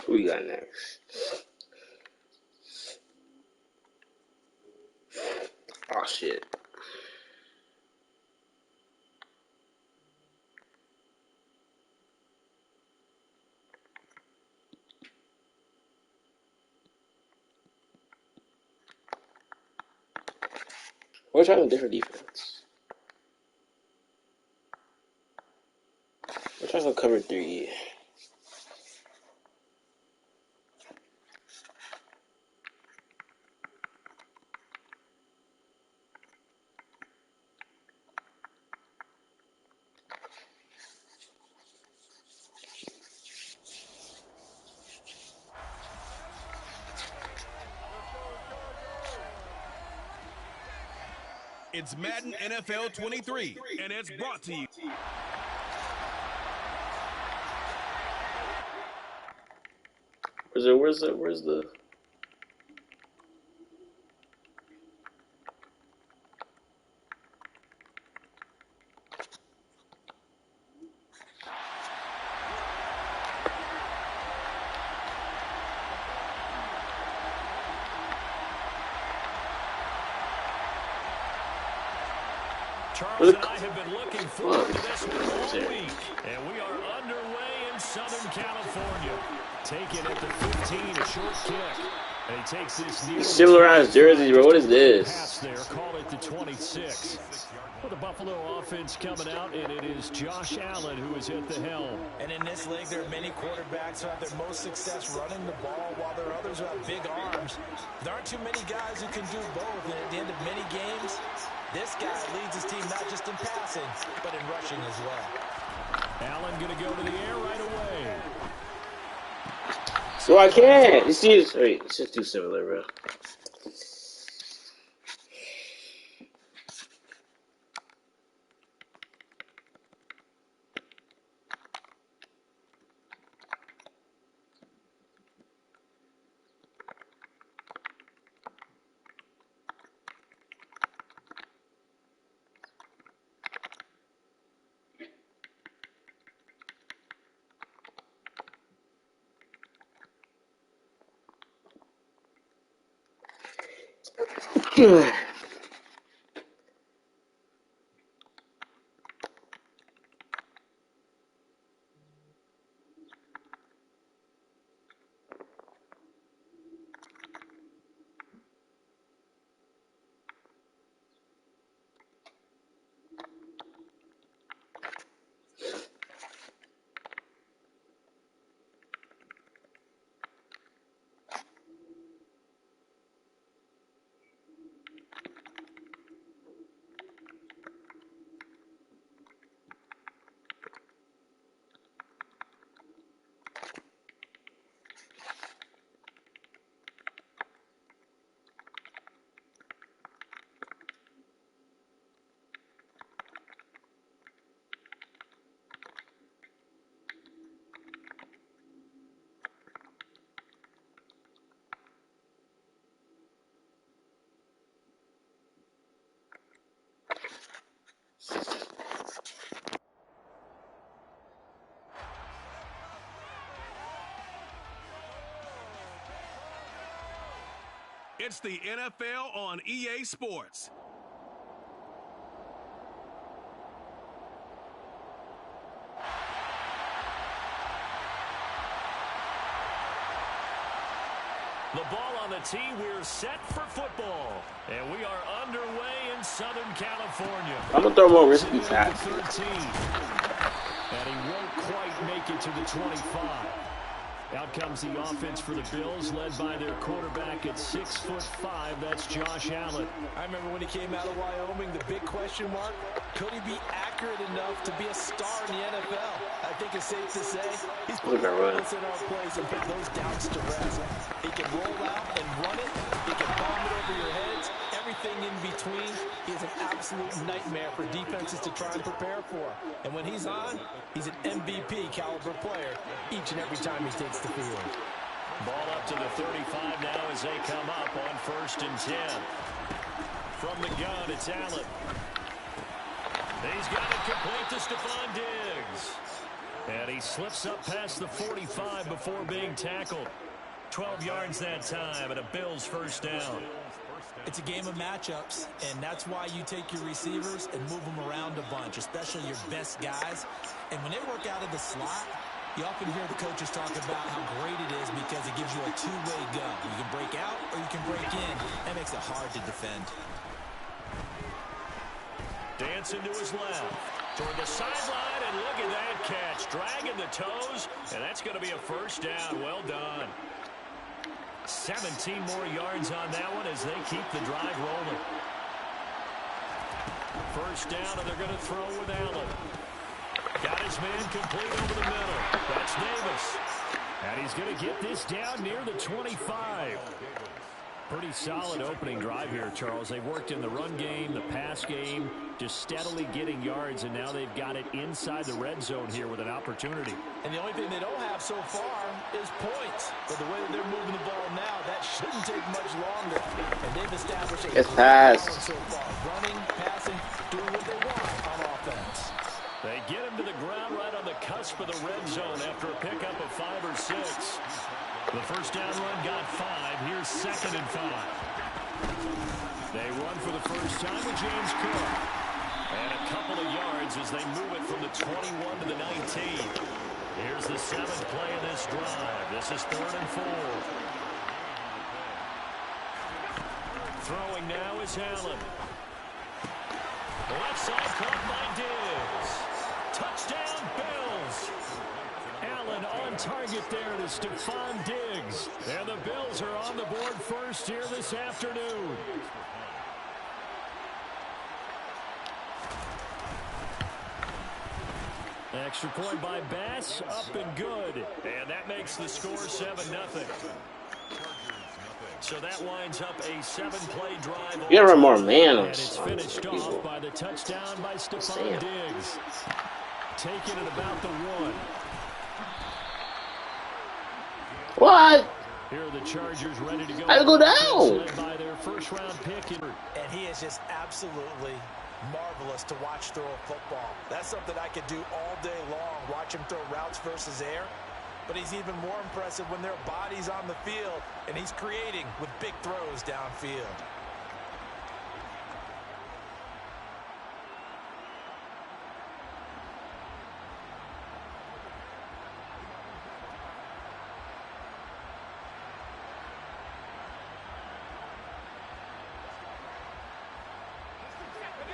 Who we got next? Oh shit. We're trying a different defense. We're trying to cover 3. It's Madden NFL 23, and it's brought to you. Where's the Charles and I have been looking forward to this one all week, and we are underway in Southern California. Taking at the 15, a short kick. And he takes this near similarized jerseys, bro. What is this? Pass there, call it the 26. For the Buffalo offense coming out, and it is Josh Allen who is at the helm. And in this league, there are many quarterbacks who have their most success running the ball, while there are others who have big arms. There aren't too many guys who can do both, and at the end of many games, this guy leads his team not just in passing, but in rushing as well. Allen going to go to the air right away. So I can't. You see, it's just too similar, bro. It's the NFL on EA Sports. The ball on the tee, we're set for football. And we are underway in Southern California. I'm going to throw more risky passes. And he won't quite make it to the 25. Out comes the offense for the Bills, led by their quarterback at 6'5". That's Josh Allen. I remember when he came out of Wyoming, the big question mark, could he be accurate enough to be a star in the NFL? I think it's safe to say he's put us in our place and put those doubts to rest. He can roll out and run it. He can bomb it over your heads. Everything in between. He is an absolute nightmare for defenses to try and prepare for. And when he's on, he's an MVP caliber player each and every time he takes the field. Ball up to the 35 now as they come up on 1st and 10. From the gun, it's Allen. He's got it complete to Stephon Diggs. And he slips up past the 45 before being tackled. 12 yards that time and a Bills first down. It's a game of matchups, and that's why you take your receivers and move them around a bunch, especially your best guys. And when they work out of the slot, you often hear the coaches talk about how great it is because it gives you a two-way go. You can break out or you can break in. That makes it hard to defend. Dancing to his left. Toward the sideline, and look at that catch. Dragging the toes, and that's going to be a first down. Well done. 17 more yards on that one as they keep the drive rolling. First down, and they're going to throw with Allen. Got his man complete over the middle. That's Davis. And he's going to get this down near the 25. Pretty solid opening drive here, Charles. They've worked in the run game, the pass game, just steadily getting yards, and now they've got it inside the red zone here with an opportunity. And the only thing they don't have so far is points. But the way that they're moving the ball now, that shouldn't take much longer. And they've established a It's passed. so far. Running, passing, doing what they want on offense. They get him to the ground right on the cusp of the red zone after a pickup of 5 or 6. The first down run got 5. Here's 2nd and 5. They run for the first time with James Cook. And a couple of yards as they move it from the 21 to the 19. Here's the 7th play of this drive. This is 3rd and 4. Throwing now is Allen. Left side caught by Diggs. Touchdown, Bills. Allen on target there to Stephon Diggs. And the Bills are on the board first here this afternoon. Extra point by Bass, up and good. And that makes the score 7-0. So that winds up a 7-play drive. You gotta run more man on And it's finished off by the touchdown by Stephon Diggs. Taking it about the 1. What? Here are the Chargers ready to go. I'll go down. Led by their first-round pick. And he is just absolutely marvelous to watch throw a football. That's something I could do all day long, watch him throw routes versus air. But he's even more impressive when there are bodies on the field, and he's creating with big throws downfield.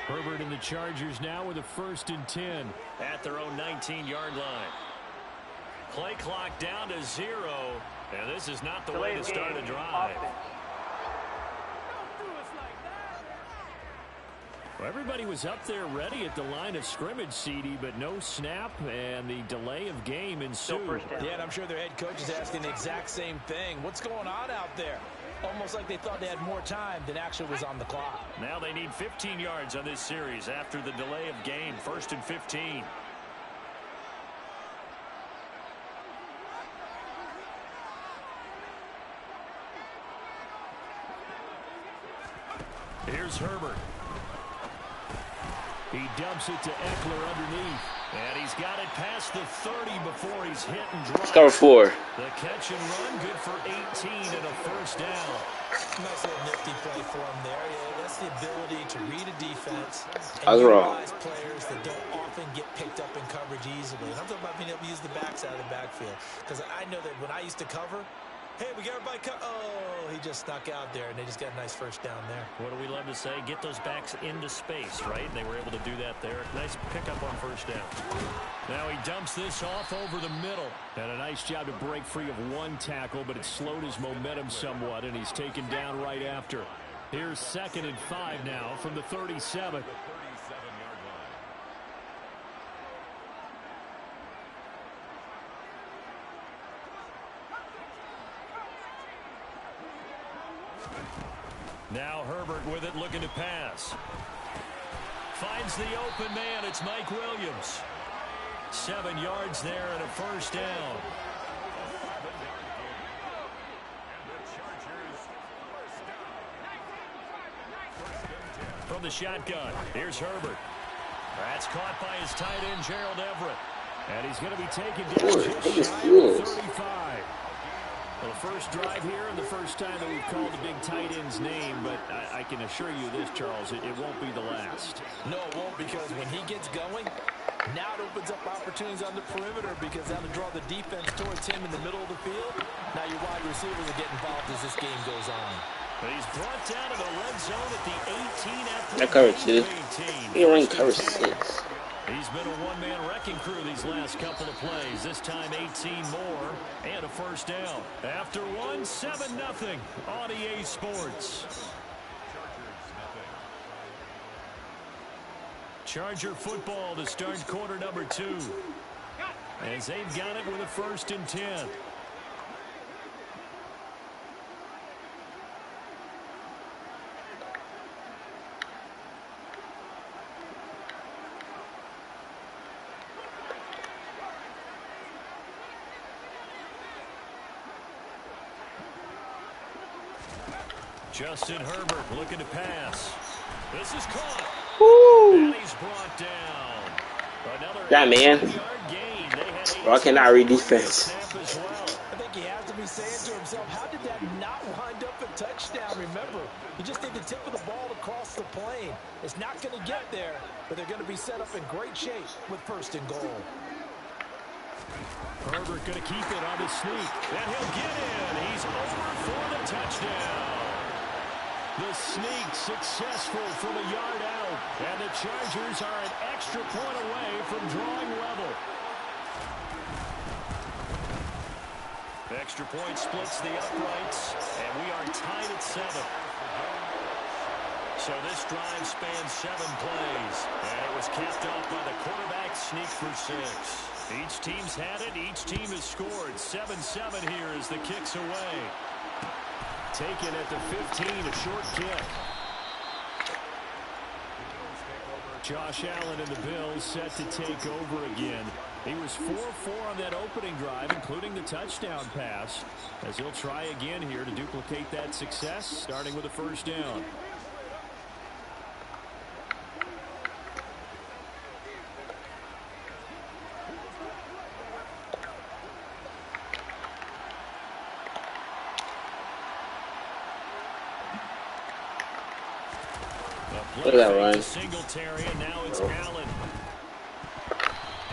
Herbert and the Chargers now with a 1st and 10 at their own 19-yard line. Play clock down to 0, and this is not the way to start a drive. Well, everybody was up there ready at the line of scrimmage, CD, but no snap, and the delay of game ensued. Yeah, and I'm sure their head coach is asking the exact same thing. What's going on out there? Almost like they thought they had more time than actually was on the clock. Now they need 15 yards on this series after the delay of game. 1st and 15. Here's Herbert. He dumps it to Eckler underneath. And he's got it past the 30 before he's hit and dropped. Let's cover 4. The catch and run good for 18 and a first down. Nice little nifty play for him there. Yeah, that's the ability to read a defense I and was wrong. utilize players that don't often get picked up in coverage easily. And I'm talking about being able to use the backside of the backfield. Because I know that when I used to cover, hey, we got everybody oh, he just snuck out there, and they just got a nice first down there. What do we love to say? Get those backs into space, right? And they were able to do that there. Nice pickup on first down. Now he dumps this off over the middle. And a nice job to break free of 1 tackle, but it slowed his momentum somewhat, and he's taken down right after. Here's 2nd and 5 now from the 37. Now Herbert with it, looking to pass. Finds the open man. It's Mike Williams. 7 yards there and a first down. From the shotgun, here's Herbert. That's caught by his tight end, Gerald Everett. And he's going to be taken down just shy of 35. Well, the first drive here and the first time that we've called the big tight end's name, but I can assure you this, Charles, it won't be the last. No, it won't, because when he gets going, now it opens up opportunities on the perimeter, because that'll draw the defense towards him in the middle of the field. Now your wide receivers will get involved as this game goes on. But he's brought down to the red zone at the 18 after that cover 2. He ran cover 6. He's been a one-man wrecking crew these last couple of plays. This time 18 more and a first down. After one, 7-0 on EA Sports. Charger football to start quarter number 2. As they've got it with a 1st and 10. Justin Herbert looking to pass. This is caught. Woo. And he's brought down. Another that man. Gain. Bro, I cannot read defense. I think he has to be saying to himself, how did that not wind up a touchdown? Remember, you just need the tip of the ball to cross the plane. It's not going to get there, but they're going to be set up in great shape with 1st and goal. Herbert going to keep it on the sneak. And he'll get in. He's over for the touchdown. The sneak successful from a yard out. And the Chargers are an extra point away from drawing level. The extra point splits the uprights. And we are tied at 7. So this drive spans 7 plays. And it was capped off by the quarterback sneak for 6. Each team's had it. Each team has scored. 7-7 here as the kick's away. Taken at the 15, a short kick. Josh Allen and the Bills set to take over again. He was 4-4 on that opening drive, including the touchdown pass, as he'll try again here to duplicate that success, starting with a 1st down. Look at that run. Singletary, and now it's Allen.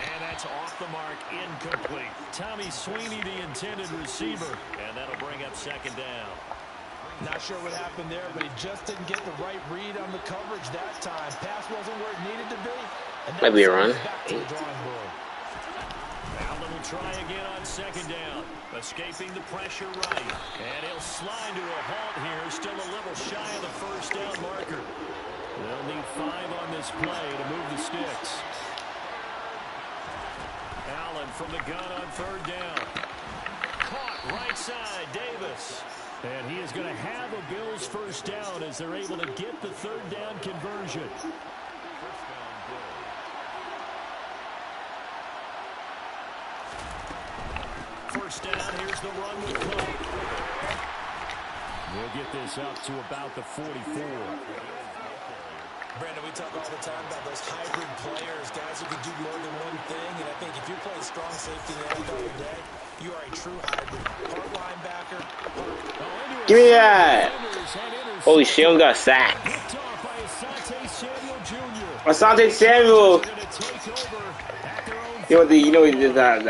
And that's off the mark, incomplete. Tommy Sweeney, the intended receiver, and that'll bring up 2nd down. Not sure what happened there, but he just didn't get the right read on the coverage that time. Pass wasn't where it needed to be. Might be a run. Back to the drawing board. Allen will try again on 2nd down. Escaping the pressure right. And he'll slide to a halt here. Still a little shy of the 1st down marker. They'll need 5 on this play to move the sticks. Allen from the gun on 3rd down. Caught right side, Davis. And he is going to have a Bills 1st down as they're able to get the 3rd down conversion. First down, here's the run with Cook. We'll get this up to about the 44. Brandon, we talk all the time about those hybrid players, guys who can do more than one thing. And I think if you're playing strong safety in the NFL today, you are a true hybrid. Part linebacker. Give me that. Holy shit, I got sacked. Asante Samuel. You know he did that.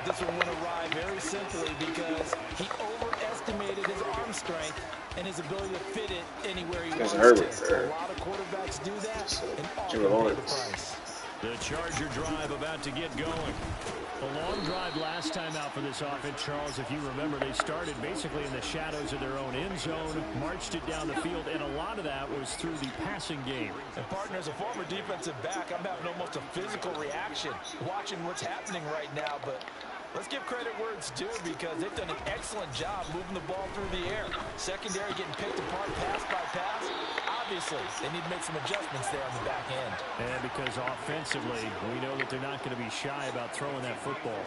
This one went awry very simply because he overestimated his arm strength and his ability to fit it anywhere he wants to. A lot of quarterbacks do that, and all pay the price. The Charger drive about to get going. A long drive last time out for this offense, Charles. If you remember, they started basically in the shadows of their own end zone, marched it down the field, and a lot of that was through the passing game. And partner, as a former defensive back, I'm having almost a physical reaction watching what's happening right now, but let's give credit where it's due because they've done an excellent job moving the ball through the air. Secondary getting picked apart pass by pass. Obviously, they need to make some adjustments there on the back end. And because offensively, we know that they're not going to be shy about throwing that football.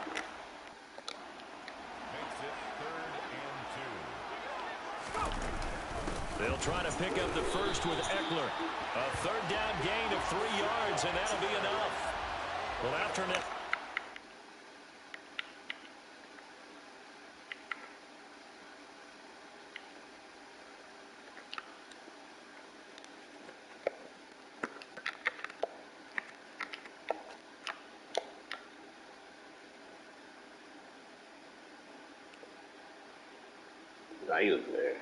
They'll try to pick up the first with Eckler. A 3rd down gain of 3 yards, and that'll be enough. Well, after Nah, he was there.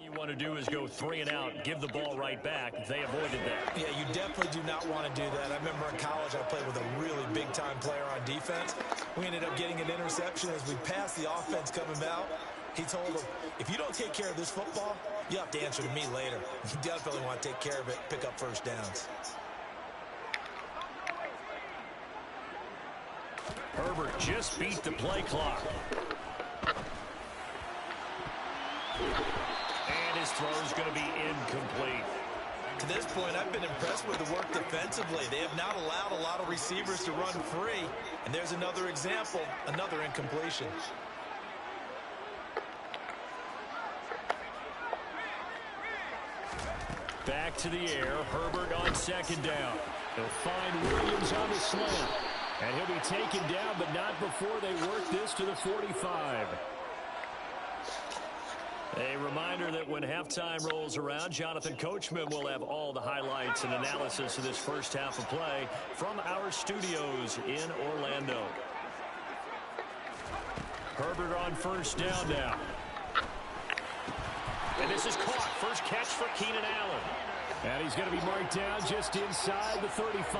You want to do is go 3 and out, give the ball right back. They avoided that. Yeah, you definitely do not want to do that. I remember in college I played with a really big-time player on defense. We ended up getting an interception as we passed the offense coming out. He told him, if you don't take care of this football, you have to answer to me later. You definitely want to take care of it, pick up first downs. Herbert just beat the play clock. And his throw is going to be incomplete. To this point, I've been impressed with the work defensively. They have not allowed a lot of receivers to run free. And there's another example, another incompletion. Back to the air. Herbert on second down. They'll find Williams on the slant. And he'll be taken down, but not before they work this to the 45. A reminder that when halftime rolls around, Jonathan Coachman will have all the highlights and analysis of this first half of play from our studios in Orlando. Herbert on first down now. And this is caught. First catch for Keenan Allen. And he's going to be marked down just inside the 35.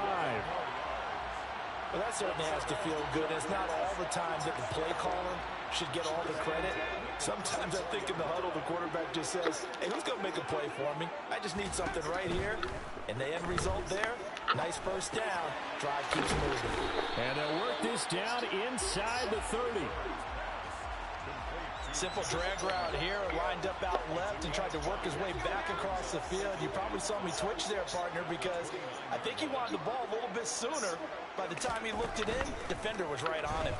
Well, that certainly has to feel good. It's not all the time that the play caller should get all the credit. Sometimes I think in the huddle, the quarterback just says, hey, who's going to make a play for me? I just need something right here. And the end result there, nice first down. Drive keeps moving. And they'll work this down inside the 30. Simple drag route here, lined up out left and tried to work his way back across the field. You probably saw me twitch there, partner, because I think he wanted the ball a little bit sooner. By the time he looked it in, defender was right on him.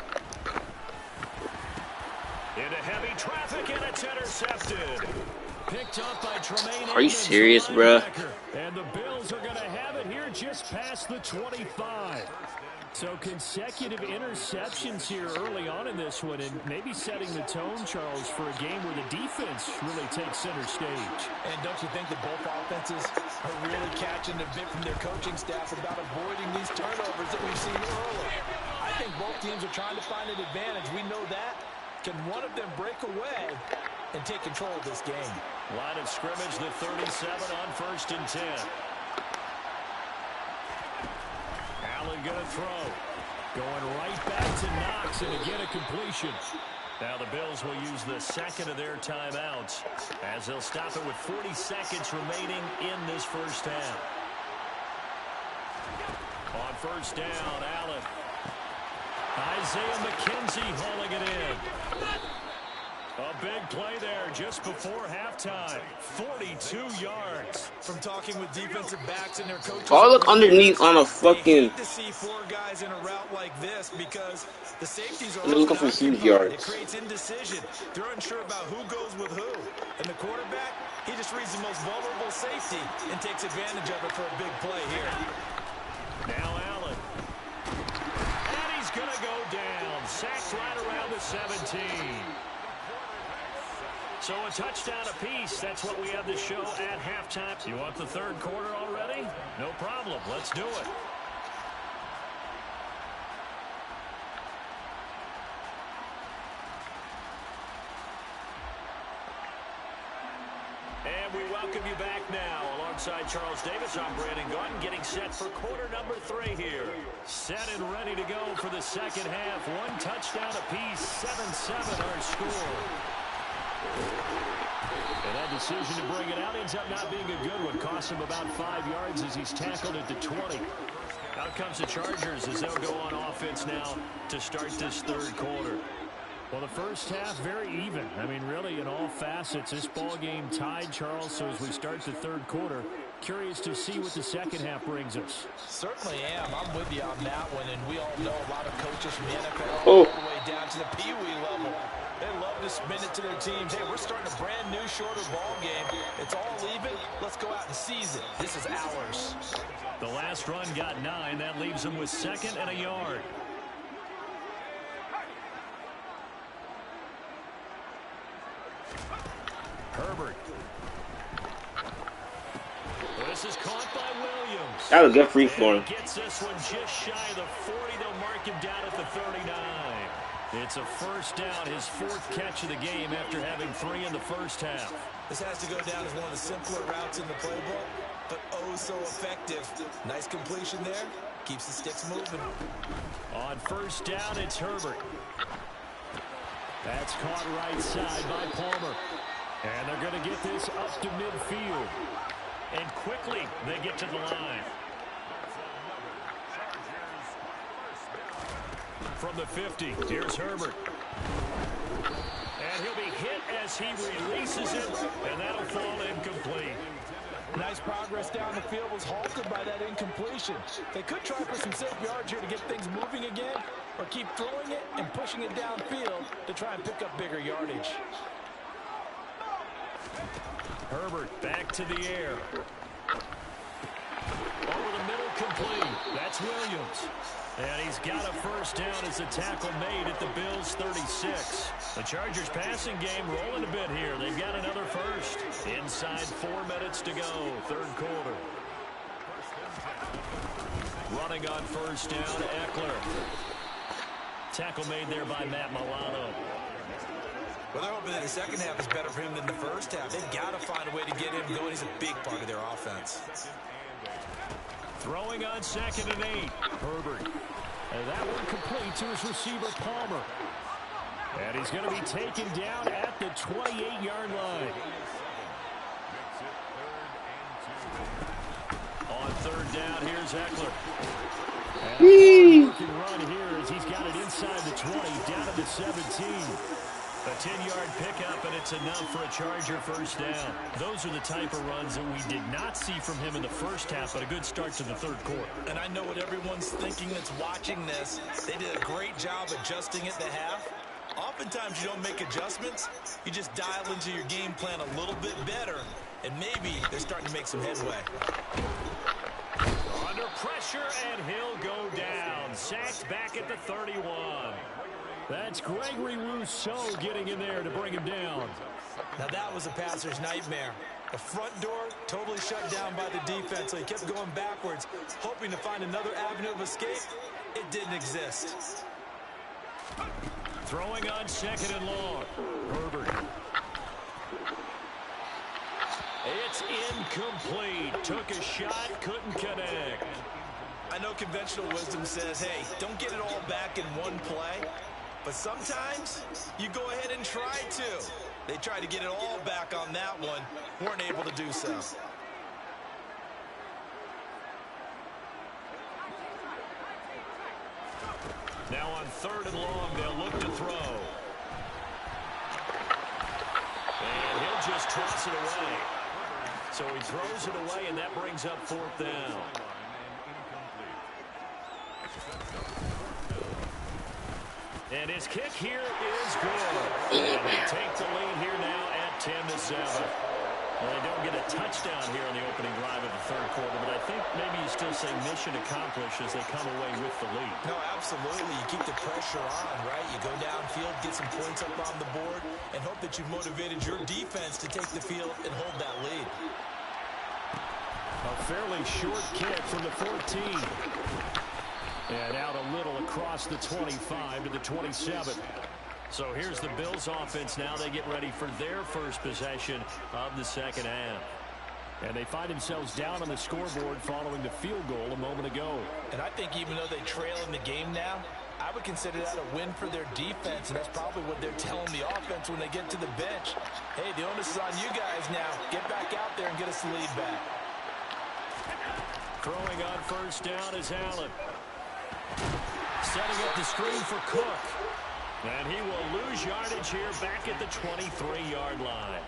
Into heavy traffic, and it's intercepted. Picked up by Tremaine. Are you serious, bruh? And the Bills are going to have it here just past the 25. So consecutive interceptions here early on in this one, and maybe setting the tone, Charles, for a game where the defense really takes center stage. And don't you think that both offenses are really catching a bit from their coaching staff about avoiding these turnovers that we've seen early? I think both teams are trying to find an advantage. We know that. Can one of them break away and take control of this game? Line of scrimmage, the 37 on 1st and 10. Allen going to throw. Going right back to Knox, and again a completion. Now the Bills will use the second of their timeouts as they'll stop it with 40 seconds remaining in this first half. On first down, Allen. Isaiah McKenzie hauling it in. A big play there just before halftime. 42 yards. From talking with defensive backs and their coaches. Oh, look underneath on a fucking. To see 4 guys in a route like this because the safeties are looking for huge yards. It creates indecision. They're unsure about who goes with who. And the quarterback, he just reads the most vulnerable safety and takes advantage of it for a big play here. Now Allen. And he's going to go down. Sacked right around the 17. So a touchdown apiece. That's what we have to show at halftime. You want the third quarter already? No problem. Let's do it. And we welcome you back now. Alongside Charles Davis, I'm Brandon Gordon, getting set for quarter number 3 here. Set and ready to go for the second half. 1 touchdown apiece, 7-7 our score. And that decision to bring it out ends up not being a good one. Costs him about 5 yards as he's tackled at the 20. Out comes the Chargers as they'll go on offense now to start this third quarter. Well, the first half, very even. I mean, really, in all facets, this ball game tied, Charles. So as we start the third quarter, curious to see what the second half brings us. Certainly am. I'm with you on that one. And we all know a lot of coaches from the NFL all the way down to the Pee-wee level. They love to spin it to their teams. Hey, we're starting a brand new, shorter ball game. It's all even. Let's go out and seize it. This is ours. The last run got 9. That leaves them with 2nd and a yard. Herbert. Well, this is caught by Williams. That was a good free for him. Gets this one just shy of the 40. They'll mark him down at the 39. It's a first down, his fourth catch of the game after having 3 in the first half. This has to go down as one of the simpler routes in the playbook, but oh so effective. Nice completion there. Keeps the sticks moving. On first down, it's Herbert. That's caught right side by Palmer. And they're going to get this up to midfield. And quickly, they get to the line. From the 50, here's Herbert. And he'll be hit as he releases it, and that'll fall incomplete. Nice progress down the field was halted by that incompletion. They could try for some safe yards here to get things moving again, or keep throwing it and pushing it downfield to try and pick up bigger yardage. Herbert back to the air. Over the middle, complete. That's Williams. And he's got a first down as the tackle made at the Bills' 36. The Chargers' passing game rolling a bit here. They've got another first. Inside 4 minutes to go, third quarter. Running on first down, Eckler. Tackle made there by Matt Milano. Well, they're hoping that the second half is better for him than the first half. They've got to find a way to get him going. He's a big part of their offense. Throwing on 2nd and 8. Herbert. And that one complete to his receiver, Palmer. And he's going to be taken down at the 28-yard line. On third down, here's Eckler. And a working run here as he's got it inside the 20, down to the 17. A 10-yard pickup, and it's enough for a Charger first down. Those are the type of runs that we did not see from him in the first half, but a good start to the third quarter. And I know what everyone's thinking that's watching this. They did a great job adjusting at the half. Oftentimes you don't make adjustments. You just dial into your game plan a little bit better, and maybe they're starting to make some headway. Under pressure, and he'll go down. Sacked back at the 31. That's Gregory Rousseau getting in there to bring him down. Now that was a passer's nightmare. The front door totally shut down by the defense, so he kept going backwards, hoping to find another avenue of escape. It didn't exist. Throwing on 2nd and long. Herbert. It's incomplete. Took a shot, couldn't connect. I know conventional wisdom says, hey, don't get it all back in one play. But sometimes you go ahead and try to. They tried to get it all back on that one. Weren't able to do so. Now on 3rd and long, they'll look to throw. And he'll just toss it away. So he throws it away, and that brings up 4th down. And his kick here is good. And they take the lead here now at 10-7. Well, they don't get a touchdown here on the opening drive of the third quarter, but I think maybe you still say mission accomplished as they come away with the lead. No, absolutely. You keep the pressure on, right? You go downfield, get some points up on the board, and hope that you've motivated your defense to take the field and hold that lead. A fairly short kick from the 14. And out a little across the 25 to the 27. So here's the Bills offense now. They get ready for their first possession of the second half. And they find themselves down on the scoreboard following the field goal a moment ago. And I think even though they trail in the game now, I would consider that a win for their defense. And that's probably what they're telling the offense when they get to the bench. Hey, the onus is on you guys now. Get back out there and get us the lead back. Throwing on first down is Allen. Setting up the screen for Cook. And he will lose yardage here back at the 23-yard line.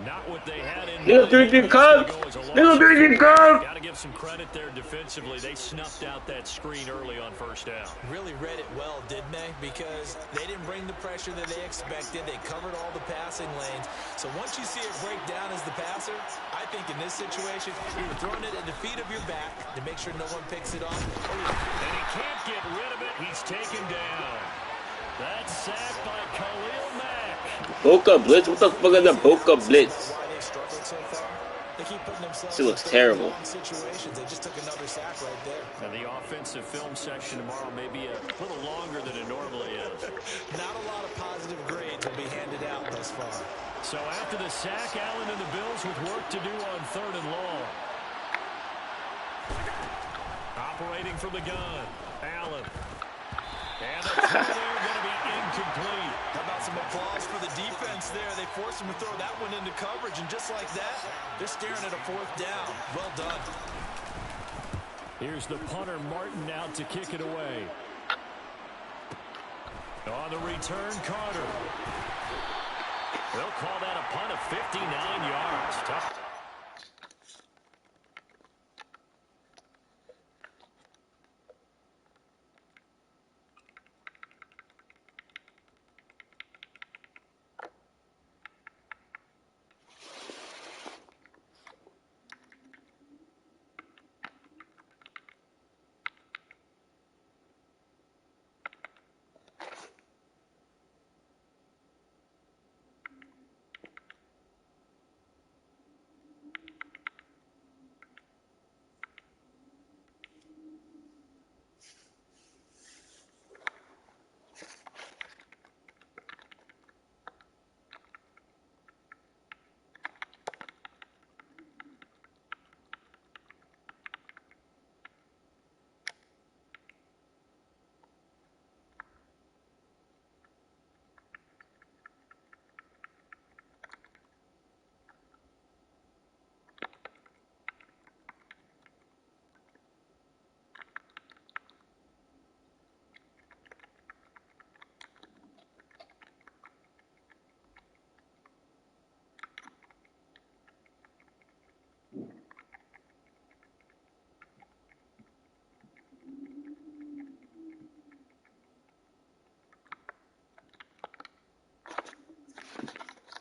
Not what they had in Little 3-3 Cubs. Little 3-3 Cubs. Got to give some credit there defensively. They snuffed out that screen early on first down. Really read it well, didn't they? Because they didn't bring the pressure that they expected. They covered all the passing lanes. So once you see it break down as the passer, I think in this situation, you're throwing it at the feet of your back to make sure no one picks it off. And he can't get rid of it. He's taken down. That's sacked by Khalil Mack. Boca Blitz? What the fuck is a Boca Blitz? Why they struggled so far? They keep putting themselves She looks in terrible. long situations. They just took another sack right there. And the offensive film section tomorrow may be a little longer than it normally is. Not a lot of positive grades will be handed out thus far. So after the sack, Allen and the Bills with work to do on 3rd and long. Operating from the gun, Allen. And the throw there going to be incomplete. How about some applause for the defense there? They forced him to throw that one into coverage, and just like that, they're staring at a 4th down. Well done. Here's the punter, Martin, out to kick it away. On the return, Carter. They'll call that a punt of 59 yards. Tough.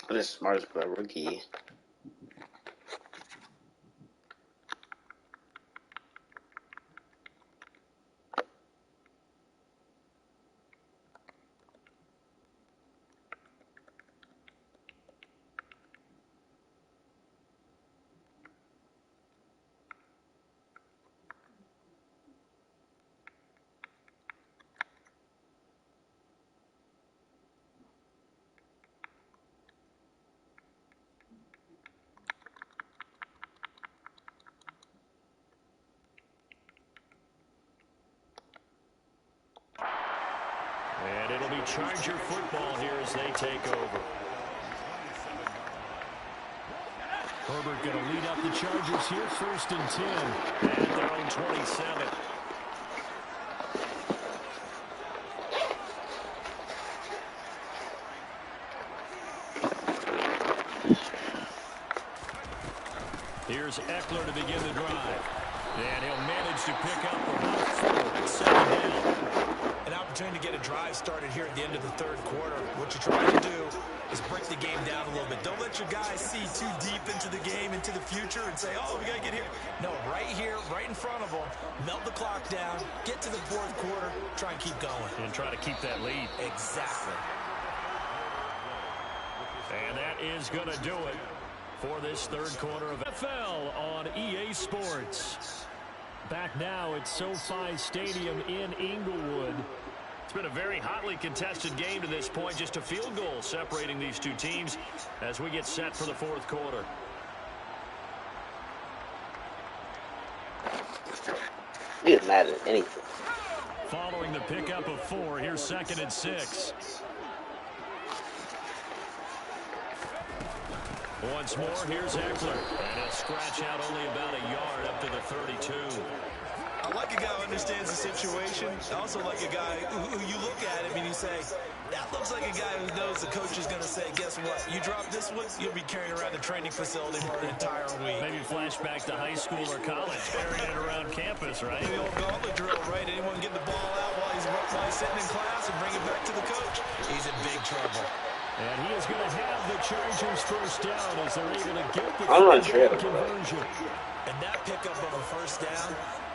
What is smart for a rookie? And it'll be Charger football here as they take over. Herbert going to lead up the Chargers here, 1st and 10. And their own 27. Here's Eckler to begin the drive. And he'll manage to pick up about 4, 7 down. An opportunity to get a drive started here at the end of the 3rd quarter. What you're trying to do is break the game down a little bit. Don't let your guys see too deep into the game, into the future, and say, oh, we got to get here. No, right here, right in front of them, melt the clock down, get to the 4th quarter, try and keep going. And try to keep that lead. Exactly. And that is going to do it for this 3rd quarter of NFL on EA Sports. Back now at SoFi Stadium in Inglewood. It's been a very hotly contested game to this point. Just a field goal separating these two teams as we get set for the 4th quarter. You get mad at anything. Following the pickup of 4, here's 2nd and 6. Once more, here's Eckler. And he'll scratch out only about a yard up to the 32. I like a guy who understands the situation. I also like a guy who you look at him and you say, that looks like a guy who knows the coach is going to say, guess what? You drop this one, you'll be carrying around the training facility for an entire week. Maybe flashback to high school or college, carrying it around campus, right? The old gauntlet drill, right? Anyone get the ball out while he's sitting in class and bring it back to the coach? He's in big trouble. And he is going to have the Chargers 1st down as they're able to get the conversion. And that pickup of a 1st down,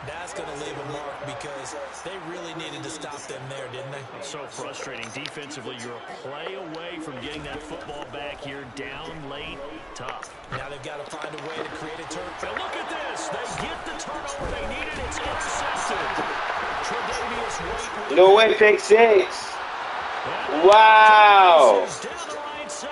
that's going to leave a mark because they really needed to stop them there, didn't they? It's so frustrating. Defensively, you're a play away from getting that football back here down late. Tough. Now they've got to find a way to create a turnover. And look at this. They get the turnover they needed. It's intercepted. Tre'Davious White. No way, pick six. Wow. Down the right side.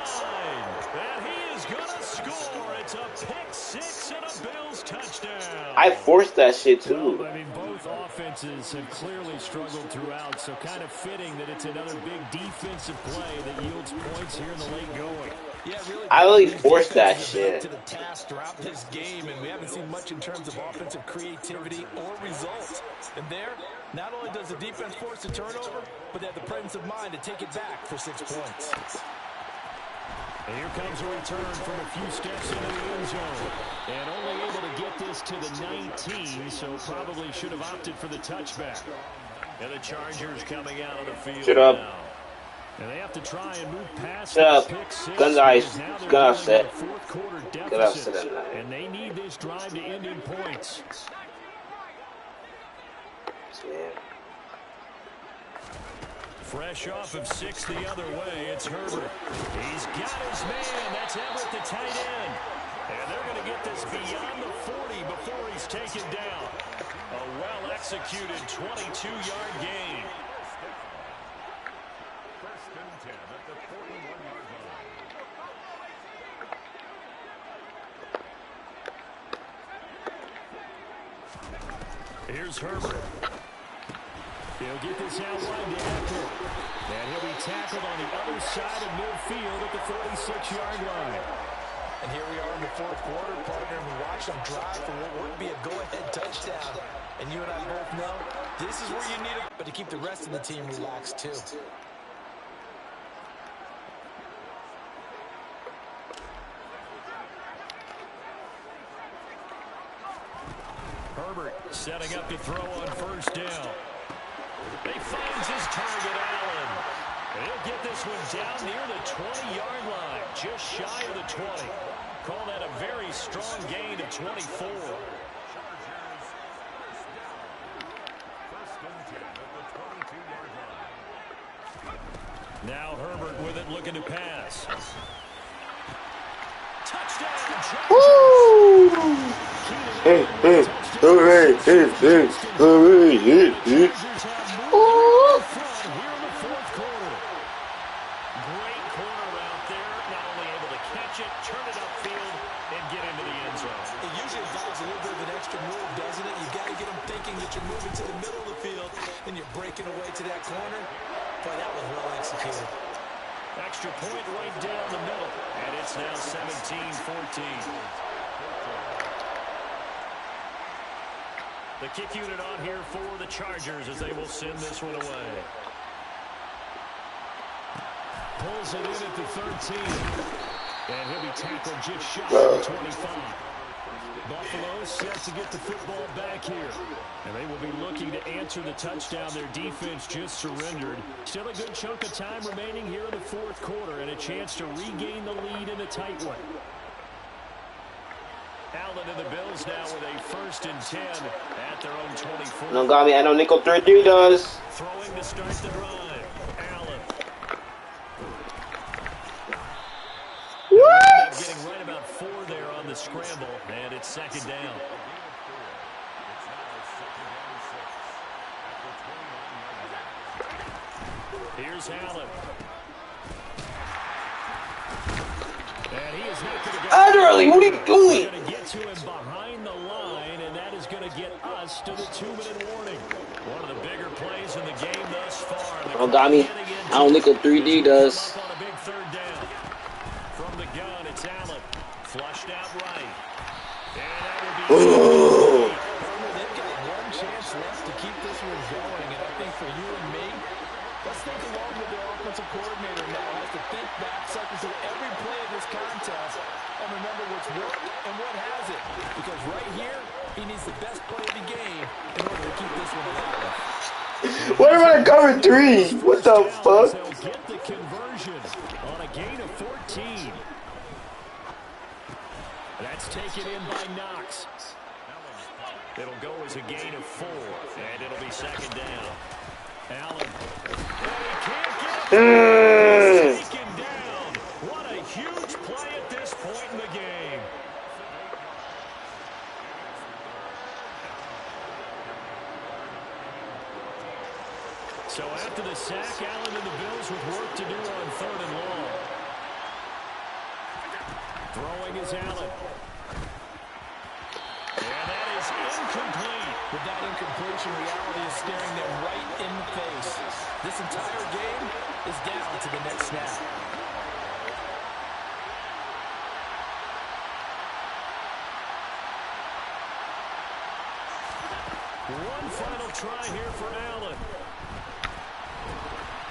And he is going to score. It's a pick six and a Bills touchdown. I forced that shit too. Well, I mean, both offenses have clearly struggled throughout, so kind of fitting that it's another big defensive play that yields points here in the late going. Yeah, really. I really forced that shit. To the task throughout this game, and we haven't seen much in terms of offensive creativity or results. And there, not only does the defense force a turnover, but they have the presence of mind to take it back for 6 points. And here comes a return from a few steps into the end zone. And only able to get this to the 19, so probably should have opted for the touchback. And the Chargers coming out of the field. Shut up. Now. And they have to try and move past Shut up. pick six. Gun upset. Fourth quarter Gun upset. and they need this drive to end in points. Yeah. Fresh off of 6 the other way, it's Herbert. He's got his man. That's Everett, the tight end. And they're going to get this beyond the 40 before he's taken down. A well-executed 22-yard gain. First and 10 at the 41-yard line. Here's Herbert. He'll get this out wide to Eckler. And he'll be tackled on the other side of midfield at the 46-yard line. And here we are in the fourth quarter, partner, and we watch them drive for what would be a go-ahead touchdown. And you and I both know this is where you need it, but to keep the rest of the team relaxed too. Herbert setting up to throw on first down. He finds his target, Allen. And he'll get this one down near the 20-yard line, just shy of the 20. Call that a very strong gain of 24. Now Herbert with it, looking to pass. Touchdown, Chargers! Woo! Hey, hey, hooray, hey, hey, hooray, hey, hey. Extra point right down the middle, and it's now 17-14. The kick unit on here for the Chargers as they will send this one away. Pulls it in at the 13, and he'll be tackled just shy of the 25. Buffalo set to get the football back here. And they will be looking to answer the touchdown. Their defense just surrendered. Still a good chunk of time remaining here in the fourth quarter and a chance to regain the lead in a tight one. Allen and the Bills now with a 1st and 10 at their own 24. No got me. I know nickel 3-3 does. Throwing to start the drive. Allen. What? Getting right about 4 there on the scramble, and it's 2nd down. Here's Allen. And he is not going to go. Adderley, what are you doing? Going to get to him behind the line, and that is going to get us to the 2-minute warning. One of the bigger plays in the game thus far. Oh, got me. I don't nickel 3D does. On a big 3rd down. From the gun, it's Allen. Flushed out right. And that will be... They've got one chance left to keep this one going, and I think for you and me, let's think along with the offensive coordinator now has to think back, cycle through every play of this contest, and remember what's worked and what hasn't. Because right here, he needs the best play of the game in order to keep this one alive. What about a cover 3? What the fuck? They'll get the conversion on a gain of 14. That's taken in by Knox. It'll go as a gain of 4, and it'll be 2nd down. Allen. Taken down. What a huge play at this point in the game. So after the sack, Allen and the Bills with work to do on 3rd and long. Throwing is Allen. And that is incomplete. With that incompletion, reality is staring them right in the face. This entire game is down to the next snap. One final try here for Allen.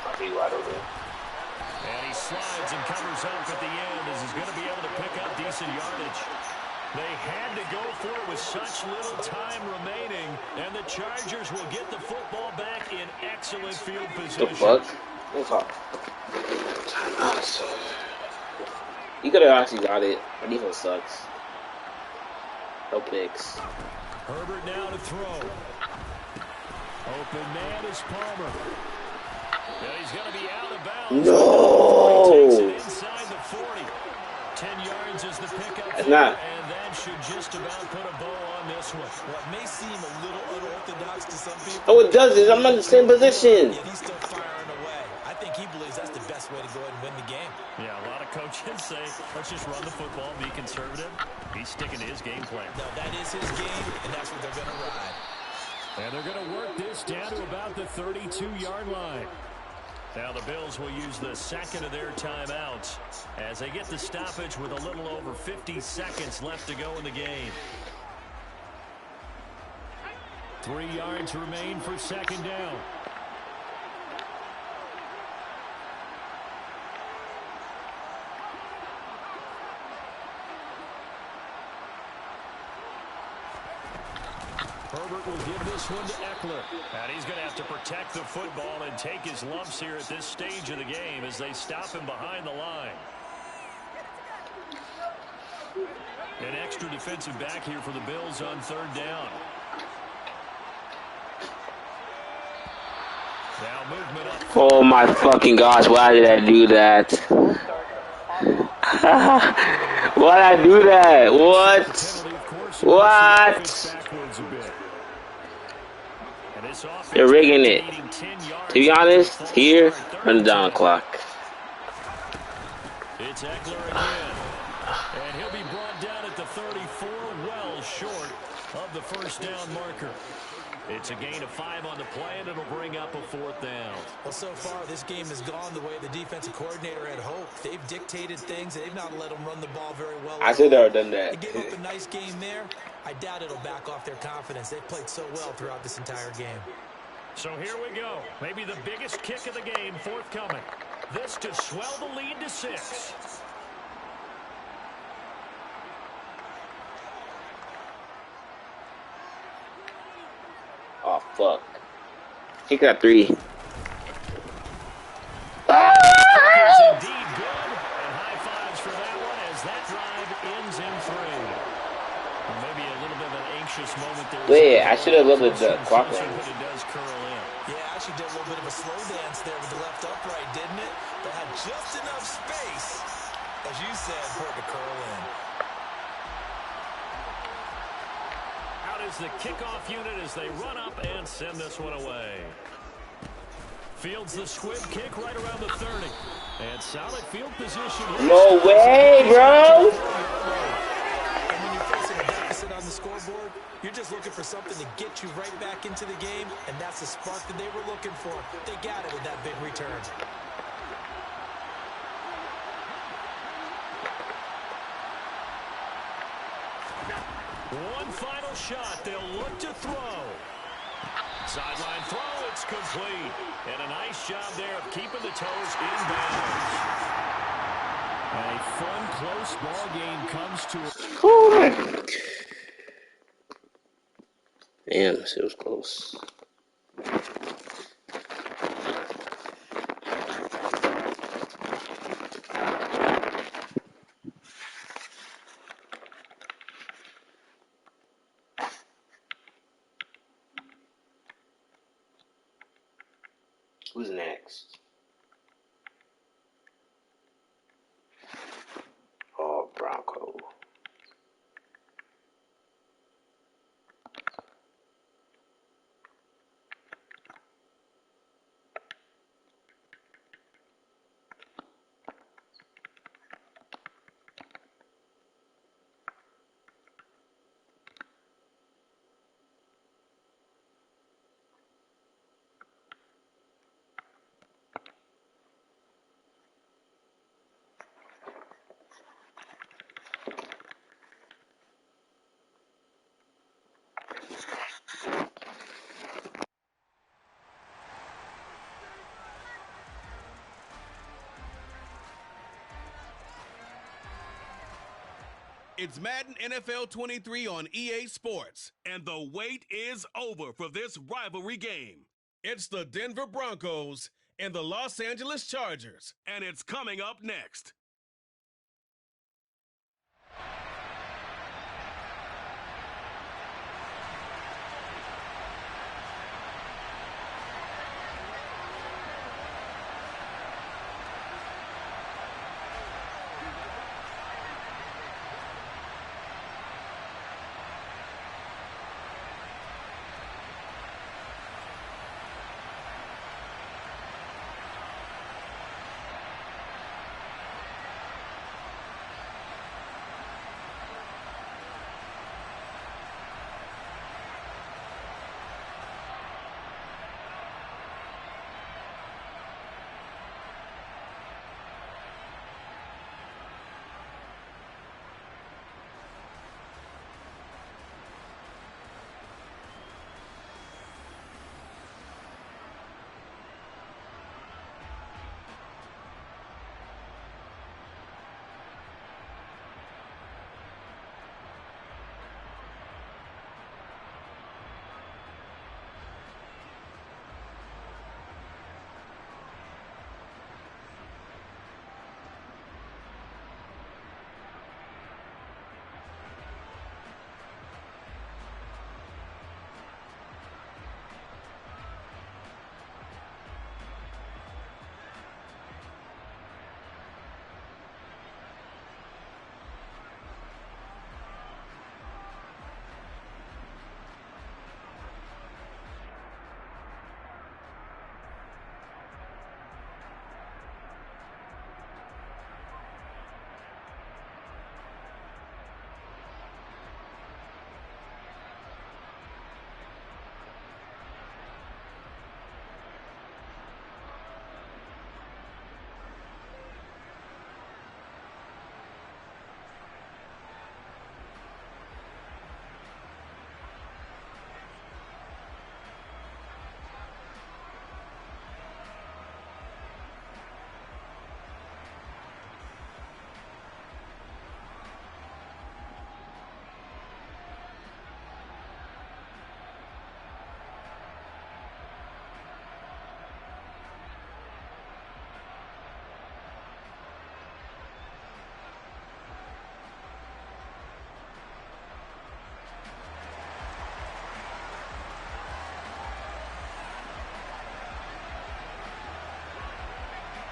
I'll be wide open. And he slides and covers up at the end as he's going to be able to pick up decent yardage. They had to go for it with such little time remaining, and the Chargers will get the football back in excellent field position. The fuck? What's up? You could have actually got it. Our defense sucks. No picks. Herbert now to throw. Open man is Palmer. And he's going to be out of bounds. No! He takes it inside the 40. 10 yards is the pickup. It's not. And that should just about put a bow on this one. What may seem a little unorthodox to some people. Oh, it does. I'm in the same position. Yet he's still firing away. I think he believes that's the best way to go ahead and win the game. Yeah, a lot of coaches say, let's just run the football, be conservative. He's sticking to his game plan. No, that is his game, and that's what they're going to ride. And they're going to work this down to about the 32-yard line. Now the Bills will use the second of their timeouts as they get the stoppage with a little over 50 seconds left to go in the game. 3 yards remain for second down. Herbert will give this one to Eckler. And he's going to have to protect the football and take his lumps here at this stage of the game as they stop him behind the line. An extra defensive back here for the Bills on 3rd down. Now movement up. Oh my fucking gosh, why did I do that? Why did I do that? What? What? They're rigging it. To be honest, here, run the down clock. It's Eckler again. And he'll be brought down at the 34, well short of the first down marker. It's a gain of 5 on the play, and it'll bring up a 4th down. Well, so far, this game has gone the way the defensive coordinator had hoped. They've dictated things. They've not let them run the ball very well. I should have done that. They gave up a nice game there. I doubt it'll back off their confidence. They've played so well throughout this entire game. So here we go. Maybe the biggest kick of the game forthcoming. This to swell the lead to 6. Oh, fuck. He got 3. Is indeed good, and high fives for that one as that drive ends in 3. Well, maybe a little bit of an anxious moment there. Wait, I should have looked at the clock. But it does curl in. Yeah, actually did a little bit of a slow dance there with the left upright, didn't it? But had just enough space, as you said, for it to curl in. Out is the kickoff unit as they run up and send this one away. Fields the squib kick right around the 30. And solid field position. No way, bro. And when you're facing a deficit on the scoreboard, you're just looking for something to get you right back into the game, and that's the spark that they were looking for. They got it with that big return. One final shot. They'll look to throw. Sideline throw. It's complete. And a nice job there of keeping the toes in bounds. A fun, close ball game comes to a... Damn, it was close. Who's next? Oh, Bronco. It's Madden NFL 23 on EA Sports, and the wait is over for this rivalry game. It's the Denver Broncos and the Los Angeles Chargers, and it's coming up next.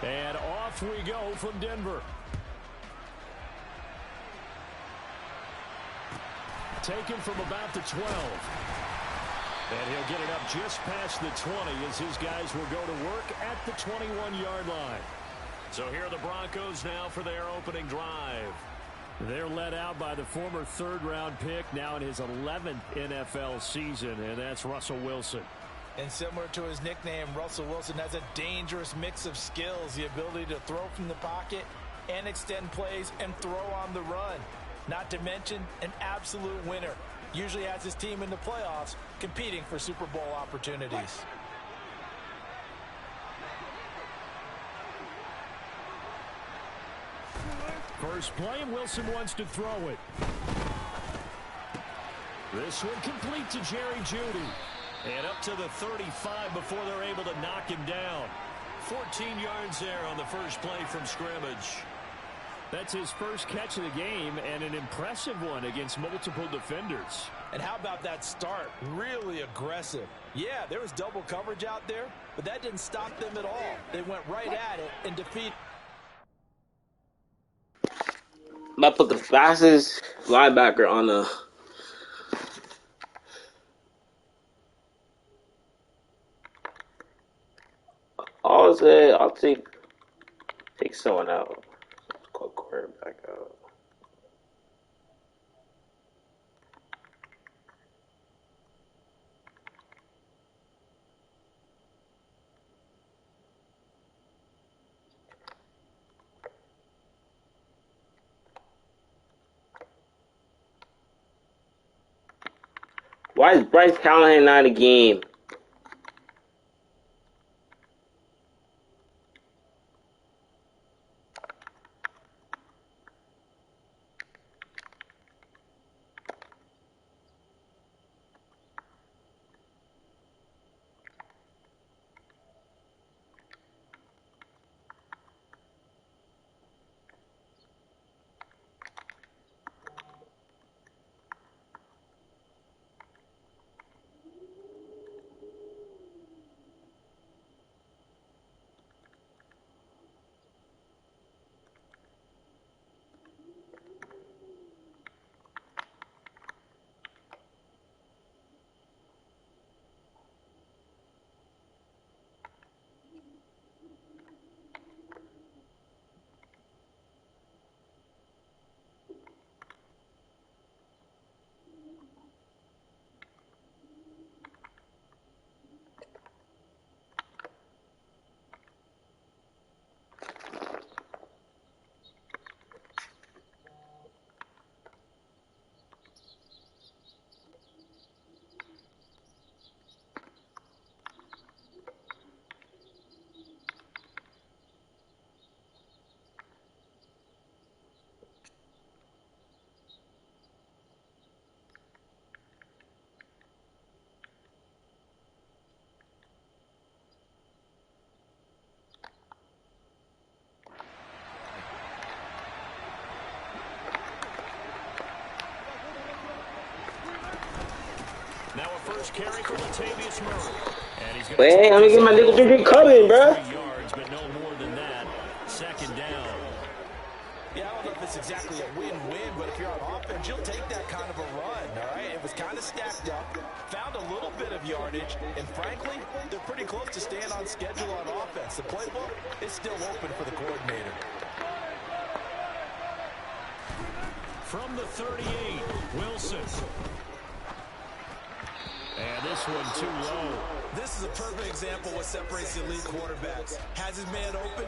And off we go from Denver. Taken from about the 12. And he'll get it up just past the 20 as his guys will go to work at the 21-yard line. So here are the Broncos now for their opening drive. They're led out by the former third-round pick, now in his 11th NFL season, and that's Russell Wilson. And similar to his nickname, Russell Wilson has a dangerous mix of skills, the ability to throw from the pocket and extend plays and throw on the run. Not to mention an absolute winner. Usually has his team in the playoffs competing for Super Bowl opportunities. First play, and Wilson wants to throw it. This one complete to Jerry Jeudy. And up to the 35 before they're able to knock him down. 14 yards there on the first play from scrimmage. That's his first catch of the game, and an impressive one against multiple defenders. And how about that start? Really aggressive. Yeah, there was double coverage out there, but that didn't stop them at all. They went right at it and defeated. I'm about to put the fastest linebacker on the... I'll take someone out. Let's call quarterback out. Why is Bryce Callahan not in the game? first carry for Latavius Murray. And he's But hey, I'm gonna get my nigga 3 coming, bro. 3 yards, but no more than that. Second down. Yeah, I don't know if it's exactly a win-win, but if you're on offense, you'll take that kind of a run, all right? It was kind of stacked up, found a little bit of yardage, and frankly, they're pretty close to staying on schedule on offense. The playbook is still open for the coordinator. From the 38, Wilson. And this one too low. This is a perfect example of what separates the elite quarterbacks. Has his man open,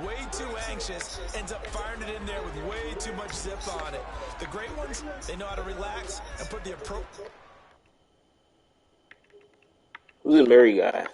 way too anxious, ends up firing it in there with way too much zip on it. The great ones, they know how to relax and put the appropriate... Who's the Murray guy?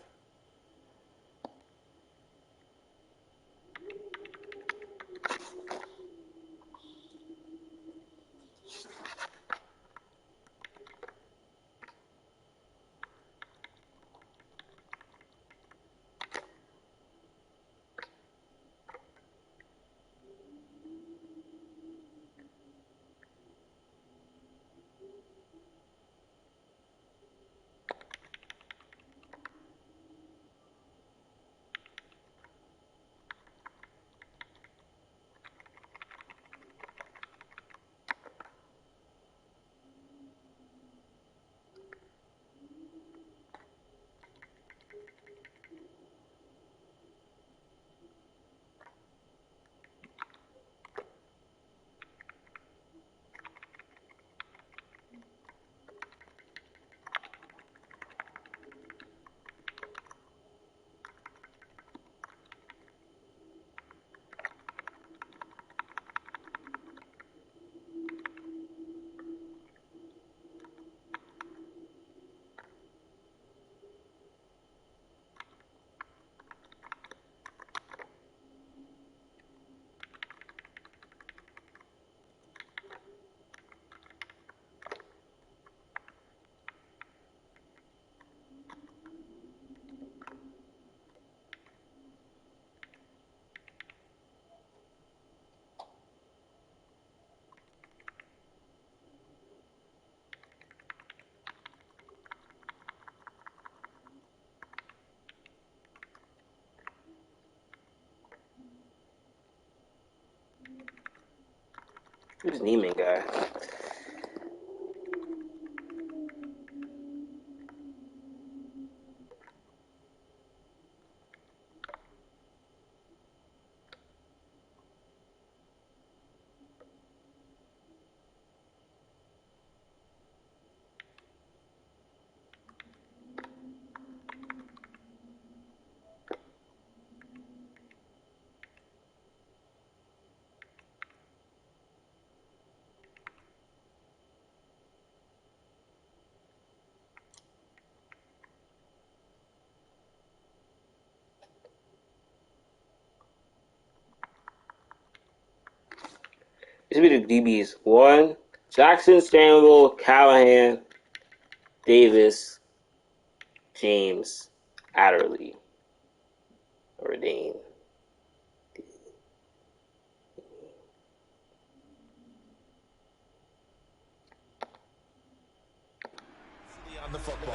Who's Neiman guy? This will be the DBs. 1, Jackson, Stanville, Callahan, Davis, James, Adderley, Ordane. On the football.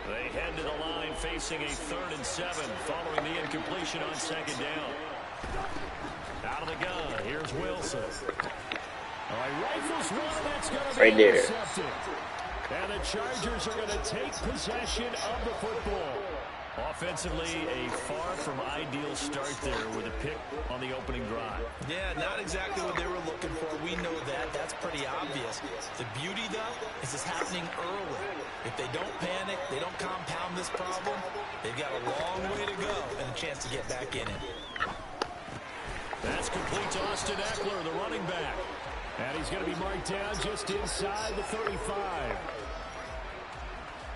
They head to the line facing a 3rd and 7 following the incompletion on 2nd down. Out of the gun, here's Wilson. All right, rifles one, that's going to be right there. intercepted. And the Chargers are going to take possession of the football. Offensively, a far from ideal start there with a pick on the opening drive. Yeah, not exactly what they were looking for. We know that. That's pretty obvious. The beauty, though, is it's happening early. If they don't panic, they don't compound this problem, they've got a long way to go and a chance to get back in it. That's complete to Austin Eckler, the running back. And he's going to be marked down just inside the 35.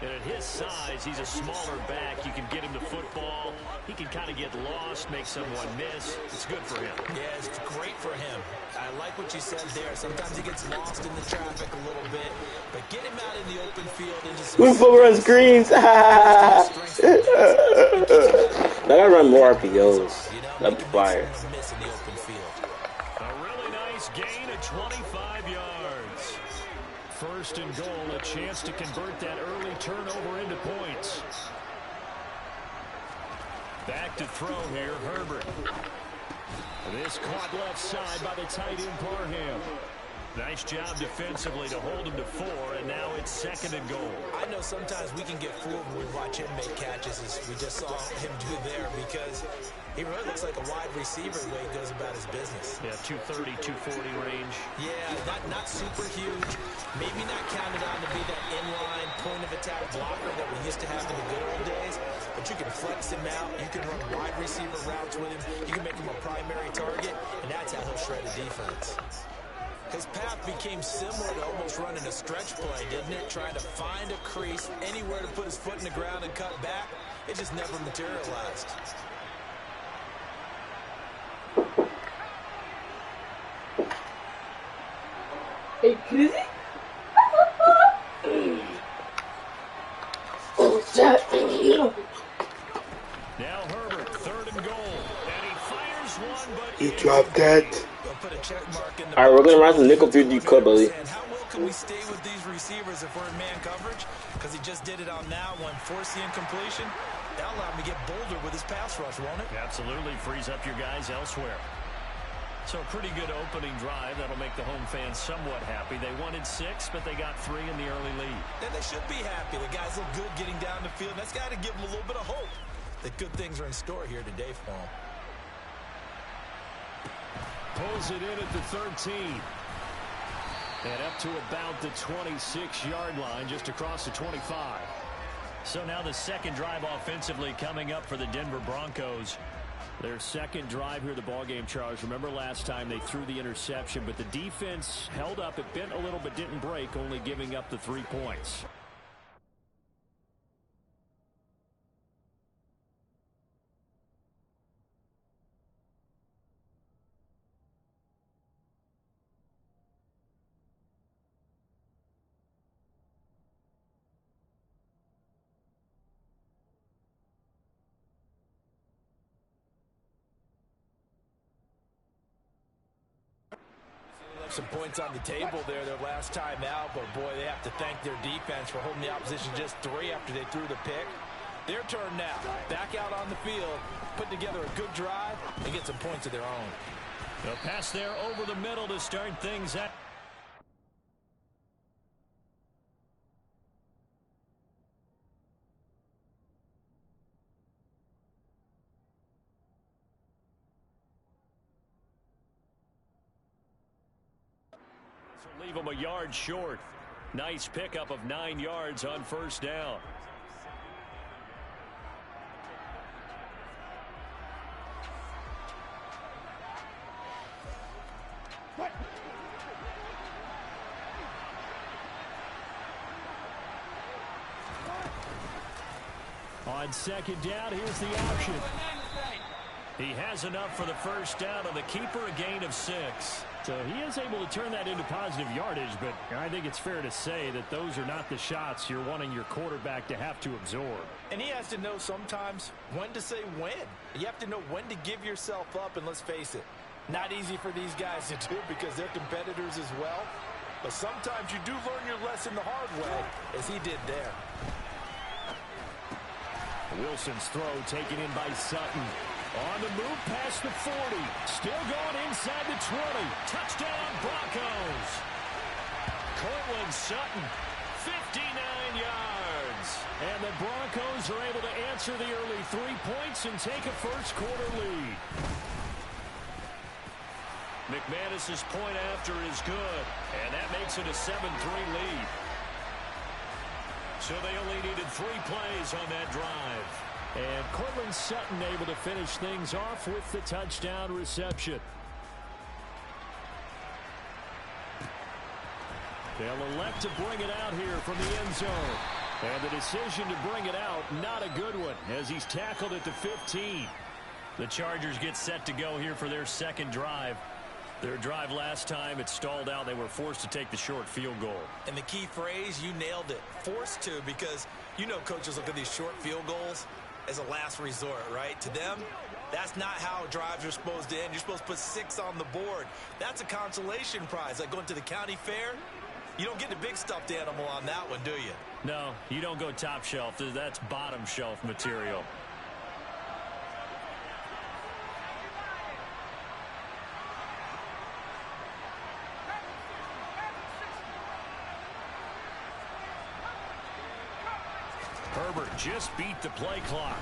And at his size, he's a smaller back. You can get him the football. He can kind of get lost, make someone miss. It's good for him. Yeah, it's great for him. I like what you said there. Sometimes he gets lost in the traffic a little bit. But get him out in the open field and just... We full run screens. I gotta run more RPOs. That'd be fire. A really nice gain of 25 yards. first and goal, a chance to convert that early turnover into points. Back to throw here, Herbert. This caught left side by the tight end, Parham. Nice job defensively to hold him to 4, and now it's second and goal. I know sometimes we can get fooled when we watch him make catches, as we just saw him do there, because he really looks like a wide receiver the way he goes about his business. Yeah, 230, 240 range. Yeah, not super huge. Maybe not counted on to be that inline point-of-attack blocker that we used to have in the good old days, but you can flex him out. You can run wide receiver routes with him. You can make him a primary target, and that's how he'll shred a defense. His path became similar to almost running a stretch play, didn't it? Trying to find a crease, anywhere to put his foot in the ground and cut back. It just never materialized. Hey, Kizzy? Now Herbert, third and goal. And he fires one, but He dropped that. All right, we're gonna run some nickel 50 cut, buddy. How well can we stay with these receivers if we're in man coverage? Because he just did it on that one, force the incompletion. That'll allow him to get bolder with his pass rush, won't it? absolutely frees up your guys elsewhere. So a pretty good opening drive. That'll make the home fans somewhat happy. They wanted 6, but they got 3 in the early lead. And they should be happy. The guys look good getting down the field. That's got to give them a little bit of hope that good things are in store here today for them. Pulls it in at the 13. And up to about the 26-yard line, just across the 25. So now the second drive offensively coming up for the Denver Broncos. Their second drive here, the ballgame, Charles. Remember last time they threw the interception, but the defense held up. It bent a little but didn't break, only giving up the 3 points. Some points on the table there their last time out, but boy, they have to thank their defense for holding the opposition just 3 after they threw the pick. Their turn now. Back out on the field, put together a good drive, and get some points of their own. The pass there over the middle to start things out. Leave them a yard short. Nice pickup of 9 yards on first down. On second down, here's the option. He has enough for the first down on the keeper, a gain of 6. So he is able to turn that into positive yardage, but I think it's fair to say that those are not the shots you're wanting your quarterback to have to absorb. And he has to know sometimes when to say when. You have to know when to give yourself up, and let's face it, not easy for these guys to do because they're competitors as well. But sometimes you do learn your lesson the hard way, as he did there. Wilson's throw taken in by Sutton. On the move past the 40. Still going inside the 20. Touchdown, Broncos. Cortland Sutton, 59 yards. And the Broncos are able to answer the early 3 points and take a first-quarter lead. McManus's point after is good, and that makes it a 7-3 lead. So they only needed 3 plays on that drive. And Cortland Sutton able to finish things off with the touchdown reception. They'll elect to bring it out here from the end zone. And the decision to bring it out, not a good one, as he's tackled at the 15. The Chargers get set to go here for their second drive. Their drive last time, it stalled out. They were forced to take the short field goal. And the key phrase, you nailed it, forced to, because you know coaches look at these short field goals as a last resort, right? To them, that's not how drives are supposed to end. You're supposed to put 6 on the board. That's a consolation prize, like going to the county fair. You don't get the big stuffed animal on that one, do you? No, you don't go top shelf. That's bottom shelf material. Herbert just beat the play clock.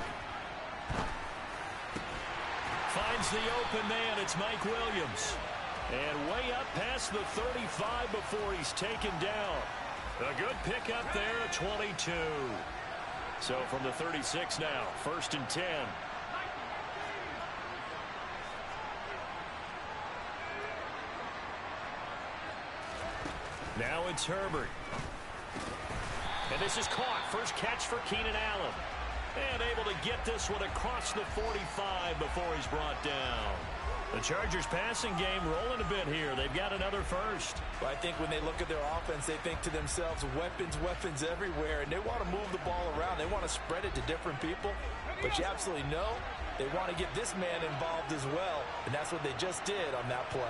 Finds the open man. It's Mike Williams. And way up past the 35 before he's taken down. A good pickup there at 22. So from the 36 now, 1st and 10. Now it's Herbert. And this is caught. First catch for Keenan Allen. And able to get this one across the 45 before he's brought down. The Chargers passing game rolling a bit here. They've got another first. Well, I think when they look at their offense, they think to themselves, weapons everywhere, and they want to move the ball around. They want to spread it to different people. But you absolutely know they want to get this man involved as well, and that's what they just did on that play.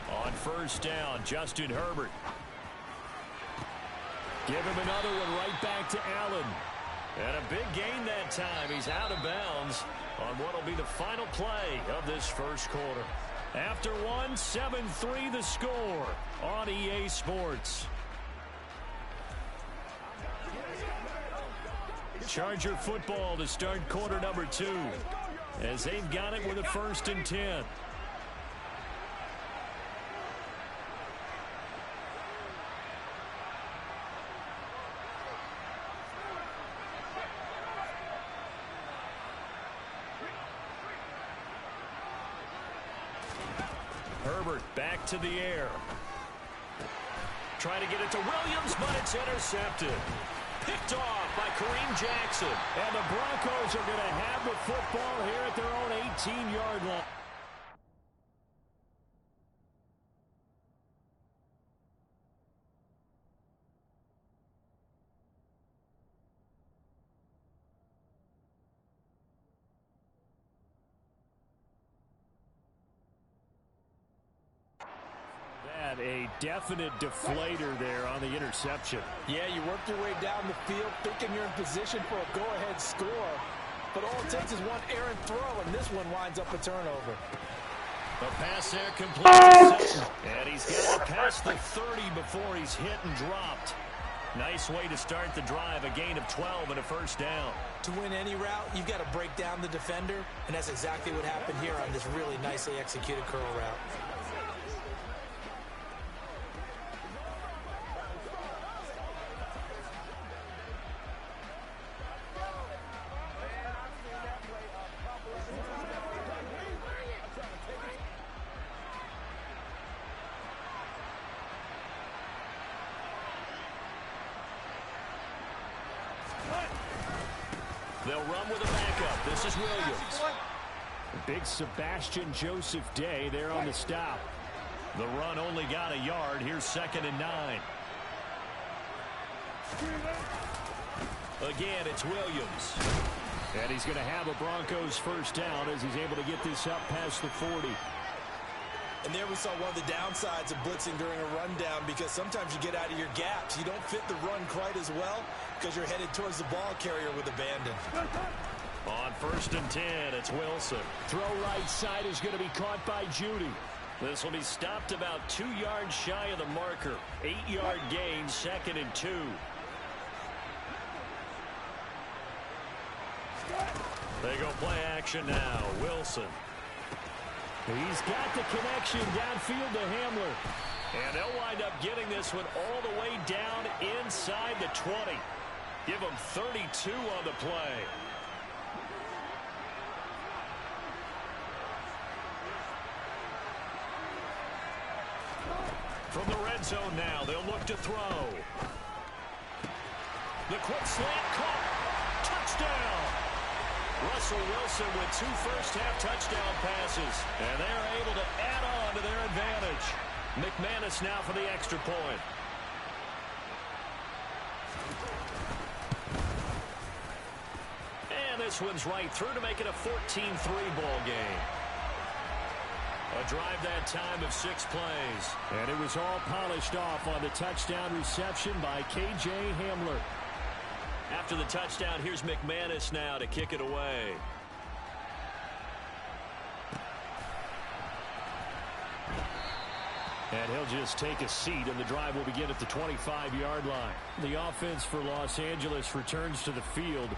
On first down, Justin Herbert. Give him another one right back to Allen. And a big gain that time. He's out of bounds on what will be the final play of this first quarter. After one, 7-3 the score on EA Sports. Charger football to start quarter number 2 as they've got it with a 1st and 10. Herbert back to the air. Trying to get it to Williams, but it's intercepted. Picked off by Kareem Jackson. And the Broncos are going to have the football here at their own 18-yard line. A definite deflator there on the interception. Yeah, you work your way down the field thinking you're in position for a go-ahead score. But all it takes is one errant throw, and this one winds up a turnover. The pass there complete. And he's got to pass the 30 before he's hit and dropped. Nice way to start the drive. A gain of 12 and a first down. To win any route, you've got to break down the defender, and that's exactly what happened here on this really nicely executed curl route. They'll run with a backup. This is Williams. Big Sebastian Joseph Day there on the stop. The run only got a yard. Here's 2nd and 9. Again, it's Williams. And he's going to have a Broncos first down as he's able to get this up past the 40. And there we saw one of the downsides of blitzing during a rundown, because sometimes you get out of your gaps. You don't fit the run quite as well because you're headed towards the ball carrier with abandon. On 1st and 10, it's Wilson. Throw right side is going to be caught by Judy. This will be stopped about 2 yards shy of the marker. 8-yard gain, 2nd and 2. They go play action now. Wilson. He's got the connection downfield to Hamler. And they'll wind up getting this one all the way down inside the 20. Give them 32 on the play. From the red zone now, they'll look to throw. The quick slant caught. Touchdown. Russell Wilson with 2 first-half touchdown passes. And they're able to add on to their advantage. McManus now for the extra point. this one's right through to make it a 14-3 ball game. A drive that time of 6 plays. And it was all polished off on the touchdown reception by K.J. Hamler. After the touchdown, here's McManus now to kick it away. And he'll just take a seat, and the drive will begin at the 25-yard line. The offense for Los Angeles returns to the field.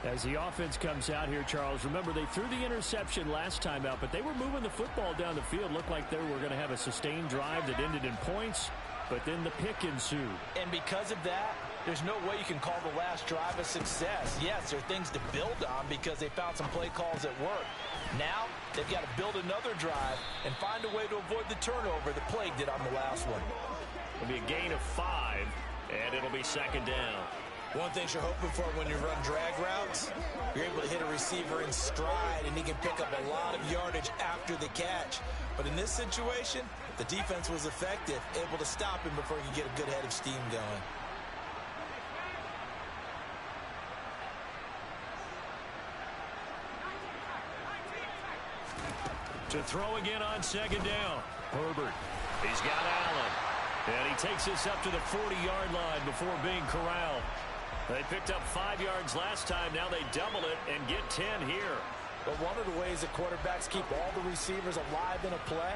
As the offense comes out here, Charles, remember they threw the interception last time out, but they were moving the football down the field. Looked like they were going to have a sustained drive that ended in points, but then the pick ensued. And because of that, there's no way you can call the last drive a success. Yes, there are things to build on because they found some play calls that work. Now, they've got to build another drive and find a way to avoid the turnover that plagued it on the last one. It'll be a gain of 5, and it'll be second down. One thing you're hoping for when you run drag routes, you're able to hit a receiver in stride, and he can pick up a lot of yardage after the catch. But in this situation, the defense was effective, able to stop him before he could get a good head of steam going. To throw again on second down. Herbert. He's got Allen. And he takes this up to the 40-yard line before being corralled. They picked up 5 yards last time. Now they double it and get 10 here. But one of the ways that quarterbacks keep all the receivers alive in a play,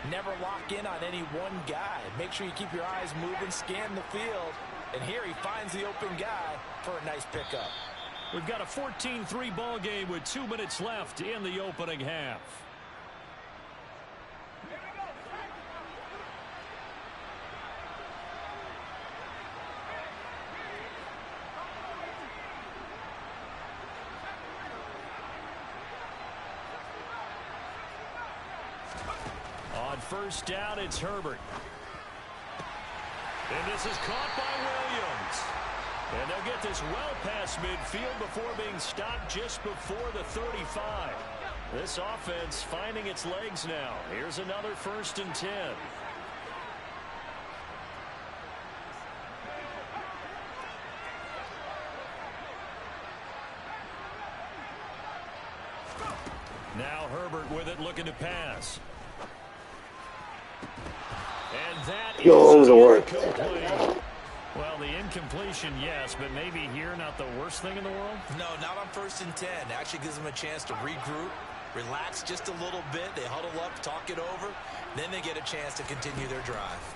never lock in on any one guy. Make sure you keep your eyes moving, scan the field. And here he finds the open guy for a nice pickup. We've got a 14-3 ball game with 2 minutes left in the opening half. On first down, it's Herbert. And this is caught by Williams. And they'll get this well past midfield before being stopped just before the 35. This offense finding its legs now. Here's another 1st and 10. Now Herbert with it, looking to pass. And that is incomplete. Well, the incompletion, yes, but maybe here not the worst thing in the world? No, not on 1st and 10. Actually gives them a chance to regroup, relax just a little bit. They huddle up, talk it over. Then they get a chance to continue their drive.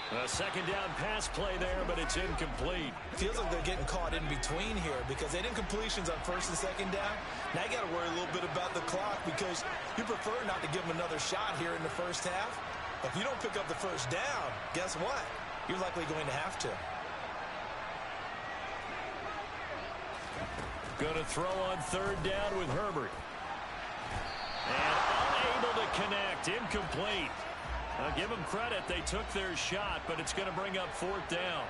A second down pass play there, but it's incomplete. Feels like they're getting caught in between here because they had incompletions on 1st and 2nd down. Now you got to worry a little bit about the clock because you prefer not to give them another shot here in the first half. But if you don't pick up the 1st down, guess what? You're likely going to have to. Going to throw on 3rd down with Herbert. And unable to connect. Incomplete. I'll give them credit. They took their shot, but it's going to bring up 4th down.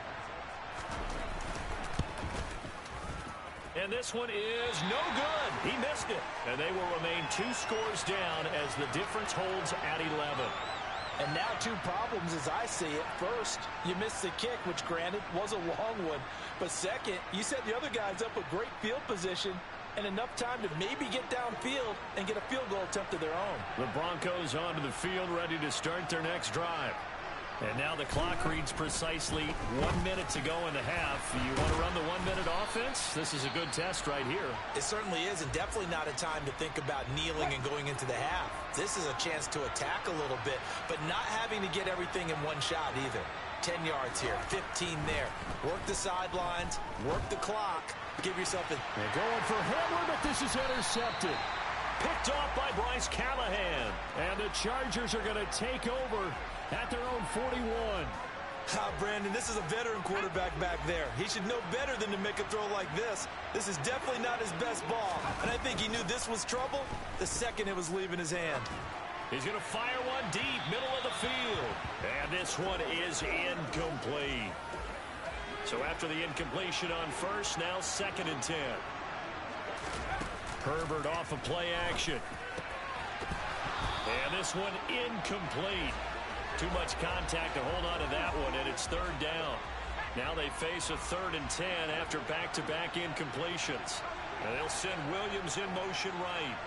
And this one is no good. He missed it. And they will remain 2 scores down as the difference holds at 11. And now 2 problems as I see it. First, you missed the kick, which granted was a long one. But second, you set the other guys up with great field position and enough time to maybe get downfield and get a field goal attempt of their own. The Broncos onto the field ready to start their next drive. And now the clock reads precisely 1 minute to go in the half. You want to run the 1-minute offense? This is a good test right here. It certainly is, and definitely not a time to think about kneeling and going into the half. This is a chance to attack a little bit, but not having to get everything in one shot either. 10 yards here, 15 there. Work the sidelines, work the clock. Give yourself a... They're going for Hamler, but this is intercepted. Picked off by Bryce Callahan. And the Chargers are going to take over at their own 41. Brandon, this is a veteran quarterback back there. He should know better than to make a throw like this. This is definitely not his best ball. And I think he knew this was trouble the second it was leaving his hand. He's going to fire one deep, middle of the field. And this one is incomplete. So after the incompletion on 1st, now 2nd and 10. Herbert off of play action. And this one incomplete. Too much contact to hold on to that one, and it's 3rd down. Now they face a 3rd and 10 after back-to-back incompletions. And they'll send Williams in motion right.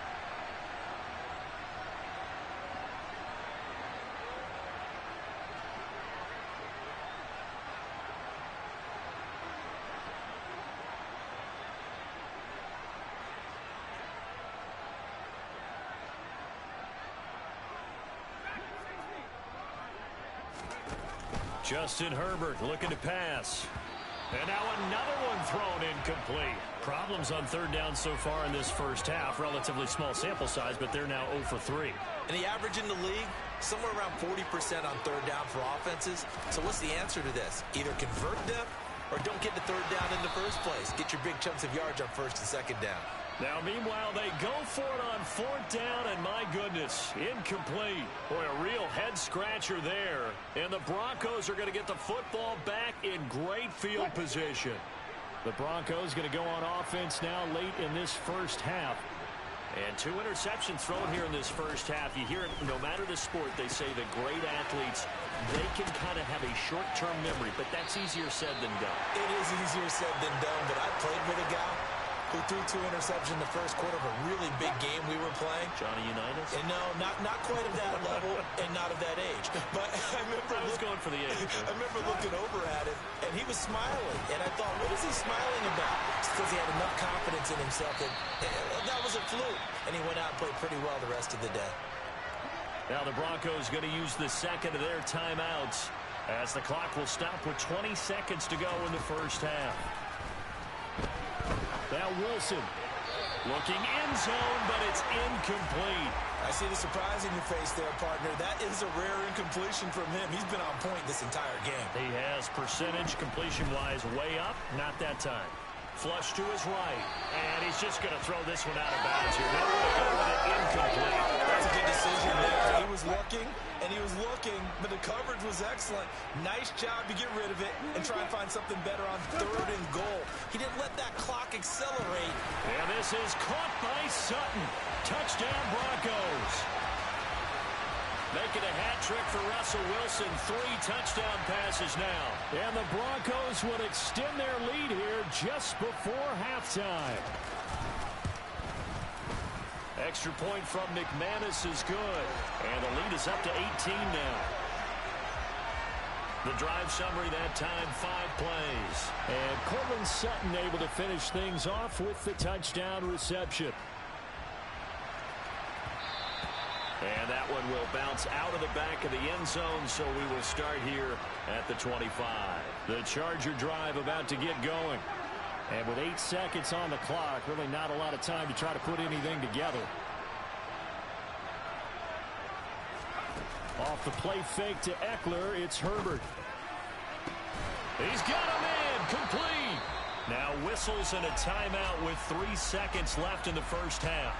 Justin Herbert looking to pass. And now another one thrown incomplete. Problems on 3rd down so far in this first half. Relatively small sample size, but they're now 0 for 3. And the average in the league, somewhere around 40% on 3rd down for offenses. So what's the answer to this? Either convert them or don't get the 3rd down in the first place. Get your big chunks of yards on 1st and 2nd down. Now, meanwhile, they go for it on 4th down, and my goodness, incomplete. Boy, a real head-scratcher there. And the Broncos are going to get the football back in great field position. The Broncos going to go on offense now late in this first half. And 2 interceptions thrown here in this first half. You hear it, no matter the sport, they say the great athletes, they can kind of have a short-term memory, but that's easier said than done. It is easier said than done, but I played with a guy who threw 2 interceptions in the first quarter of a really big game we were playing. Johnny Unitas? And no, not quite of that level and not of that age. But I was going for the age. I remember looking over at him, and he was smiling. And I thought, what is he smiling about? It's because he had enough confidence in himself that that was a fluke. And he went out and played pretty well the rest of the day. Now the Broncos going to use the second of their timeouts as the clock will stop with 20 seconds to go in the first half. Now Wilson looking end zone, but it's incomplete. I see the surprise in your face there, partner. That is a rare incompletion from him. He's been on point this entire game. He has percentage completion-wise way up. Not that time. Flush to his right. And he's just going to throw this one out of bounds here. Nowhere to go with it. Incomplete. That's a good decision there. He was looking, and he was looking, but the coverage was excellent. Nice job to get rid of it and try and find something better on 3rd and goal. He didn't let that clock accelerate. And this is caught by Sutton. Touchdown, Broncos. Making a hat trick for Russell Wilson. 3 touchdown passes now. And the Broncos will extend their lead here just before halftime. Extra point from McManus is good. And the lead is up to 18 now. The drive summary that time, 5 plays. And Courtland Sutton able to finish things off with the touchdown reception. And that one will bounce out of the back of the end zone, so we will start here at the 25. The Charger drive about to get going. And with 8 seconds on the clock, really not a lot of time to try to put anything together. Off the play fake to Eckler, it's Herbert. He's got him in, complete. Now whistles and a timeout with 3 seconds left in the first half.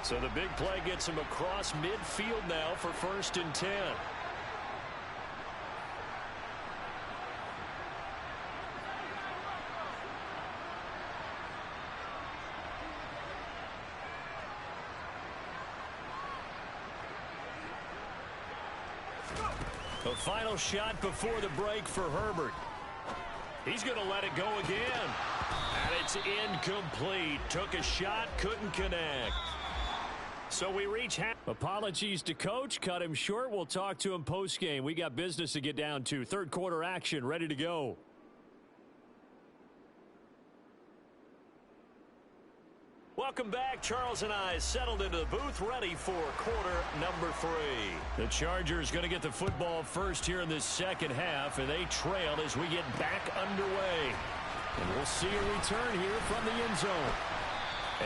So the big play gets him across midfield now for 1st and 10. The final shot before the break for Herbert. He's going to let it go again. And it's incomplete. Took a shot, couldn't connect. So we reach half. Apologies to Coach. Cut him short. We'll talk to him post-game. We got business to get down to. 3rd quarter action ready to go. Welcome back. Charles and I settled into the booth ready for quarter number 3. The Chargers going to get the football first here in this second half, and they trail as we get back underway. And we'll see a return here from the end zone.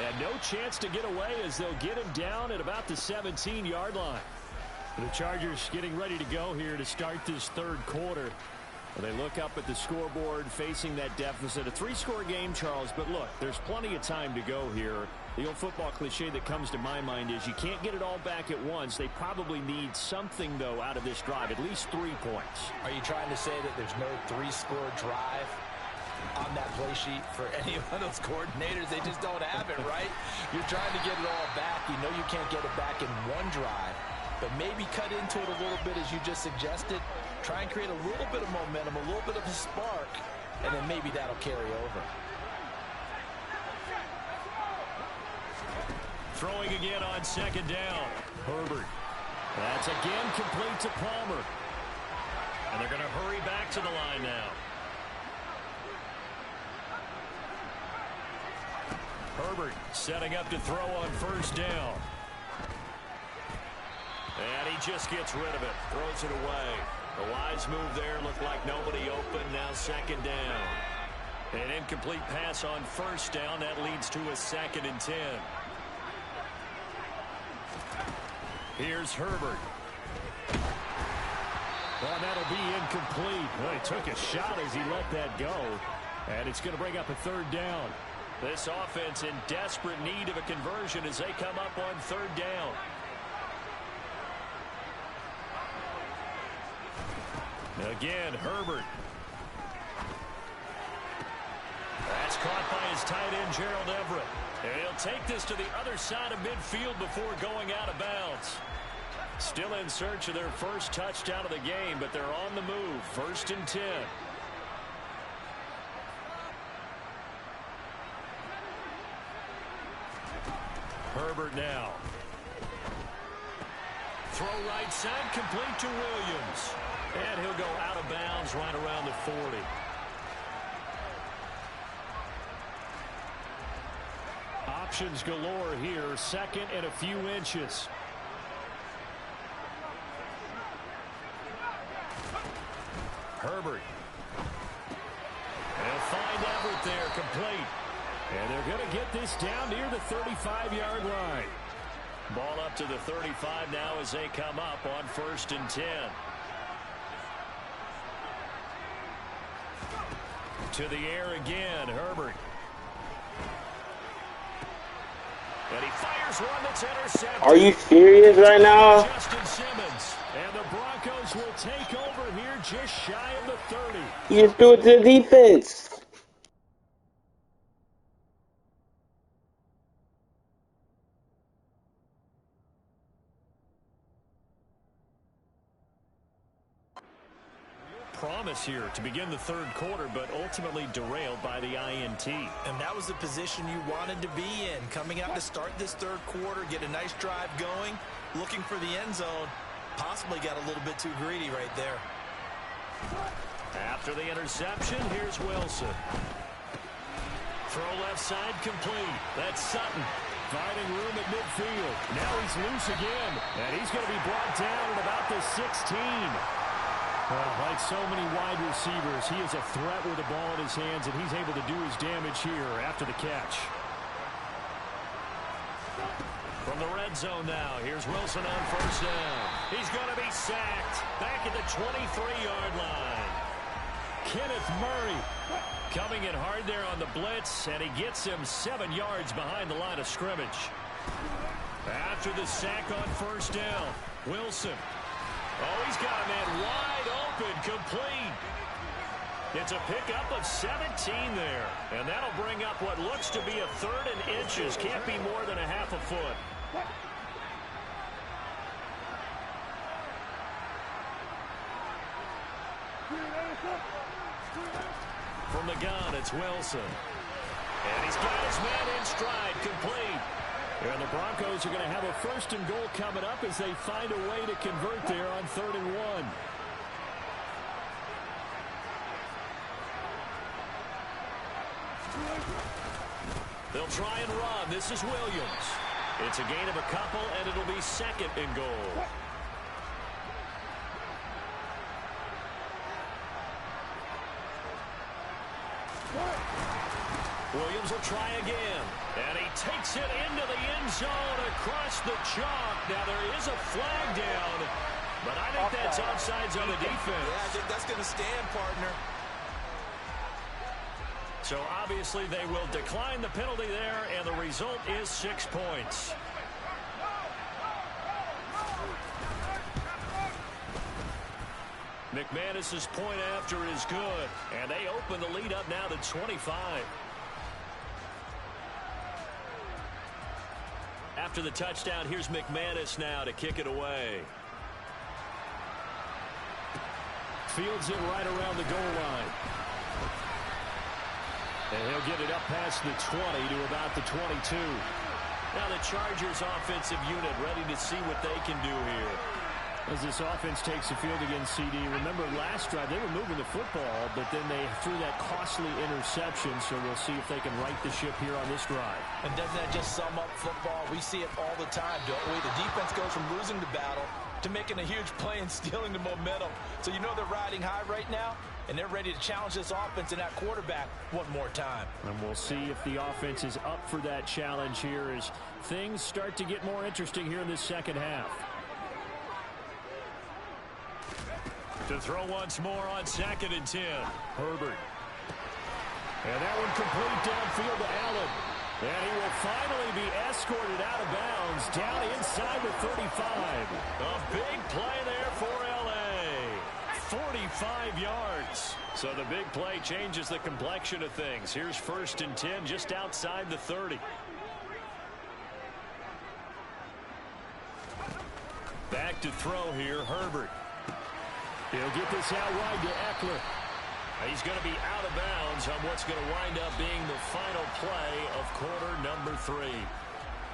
And no chance to get away as they'll get him down at about the 17-yard line. The Chargers getting ready to go here to start this 3rd quarter. They look up at the scoreboard facing that deficit. A 3-score game, Charles, but look, there's plenty of time to go here. The old football cliche that comes to my mind is you can't get it all back at once. They probably need something, though, out of this drive, at least 3 points. Are you trying to say that there's no 3-score drive on that play sheet for any of those coordinators. They just don't have it, right? You're trying to get it all back. You know you can't get it back in one drive, but maybe cut into it a little bit as you just suggested. Try and create a little bit of momentum, a little bit of a spark, and then maybe that'll carry over. Throwing again on second down. Herbert. That's again complete to Palmer. And they're going to hurry back to the line now. Herbert setting up to throw on first down. And he just gets rid of it. Throws it away. The wise move there. Looked like nobody open. Now second down. An incomplete pass on first down. That leads to a 2nd and 10. Here's Herbert. Well, that'll be incomplete. Well, he took a shot as he let that go. And it's going to bring up a 3rd down. This offense in desperate need of a conversion as they come up on 3rd down. Again, Herbert. That's caught by his tight end, Gerald Everett. And he'll take this to the other side of midfield before going out of bounds. Still in search of their first touchdown of the game, but they're on the move. 1st and 10. Herbert now. Throw right side, complete to Williams. And he'll go out of bounds right around the 40. Options galore here. 2nd and a few inches. Herbert. They'll find Everett there, complete. And they're going to get this down near the 35-yard line. Ball up to the 35 now as they come up on 1st and 10. To the air again, Herbert. And he fires one that's intercepted. Are you serious right now? Justin Simmons. And the Broncos will take over here just shy of the 30. You just threw it to the defense. Promise here to begin the 3rd quarter, but ultimately derailed by the INT. And that was the position you wanted to be in. Coming out to start this 3rd quarter, get a nice drive going, looking for the end zone. Possibly got a little bit too greedy right there. After the interception, here's Wilson. Throw left side complete. That's Sutton. Finding room at midfield. Now he's loose again. And he's going to be brought down at about the 16. Well, like so many wide receivers, he is a threat with the ball in his hands, and he's able to do his damage here after the catch. From the red zone now, here's Wilson on first down. He's going to be sacked back at the 23-yard line. Kenneth Murray coming in hard there on the blitz, and he gets him 7 yards behind the line of scrimmage. After the sack on first down, Wilson. Oh, he's got a man wide open, complete. It's a pickup of 17 there. And that'll bring up what looks to be a 3rd and inches. Can't be more than a half a foot. From the gun, it's Wilson. And he's got his man in stride, complete. And the Broncos are going to have a 1st and goal coming up as they find a way to convert there on 3rd and 1. They'll try and run. This is Williams. It's a gain of a couple, and it'll be 2nd and goal. Williams will try again. And he takes it into the end zone across the chalk. Now there is a flag down, but I think that's offsides on the defense. Yeah, I think that's going to stand, partner. So obviously they will decline the penalty there, and the result is 6 points. McManus's point after is good. And they open the lead up now to 25. After the touchdown, here's McManus now to kick it away. Fields it right around the goal line. And he'll get it up past the 20 to about the 22. Now the Chargers offensive unit ready to see what they can do here. As this offense takes the field against CD, remember last drive they were moving the football, but then they threw that costly interception, so we'll see if they can right the ship here on this drive. And doesn't that just sum up football? We see it all the time, don't we? The defense goes from losing the battle to making a huge play and stealing the momentum. So you know they're riding high right now, and they're ready to challenge this offense and that quarterback one more time. And we'll see if the offense is up for that challenge here as things start to get more interesting here in this second half. To throw once more on 2nd and 10. Herbert. And that one complete downfield to Allen. And he will finally be escorted out of bounds down inside the 35. A big play there for L.A. 45 yards. So the big play changes the complexion of things. Here's 1st and 10 just outside the 30. Back to throw here, Herbert. He'll get this out wide to Eckler. He's going to be out of bounds on what's going to wind up being the final play of quarter number 3.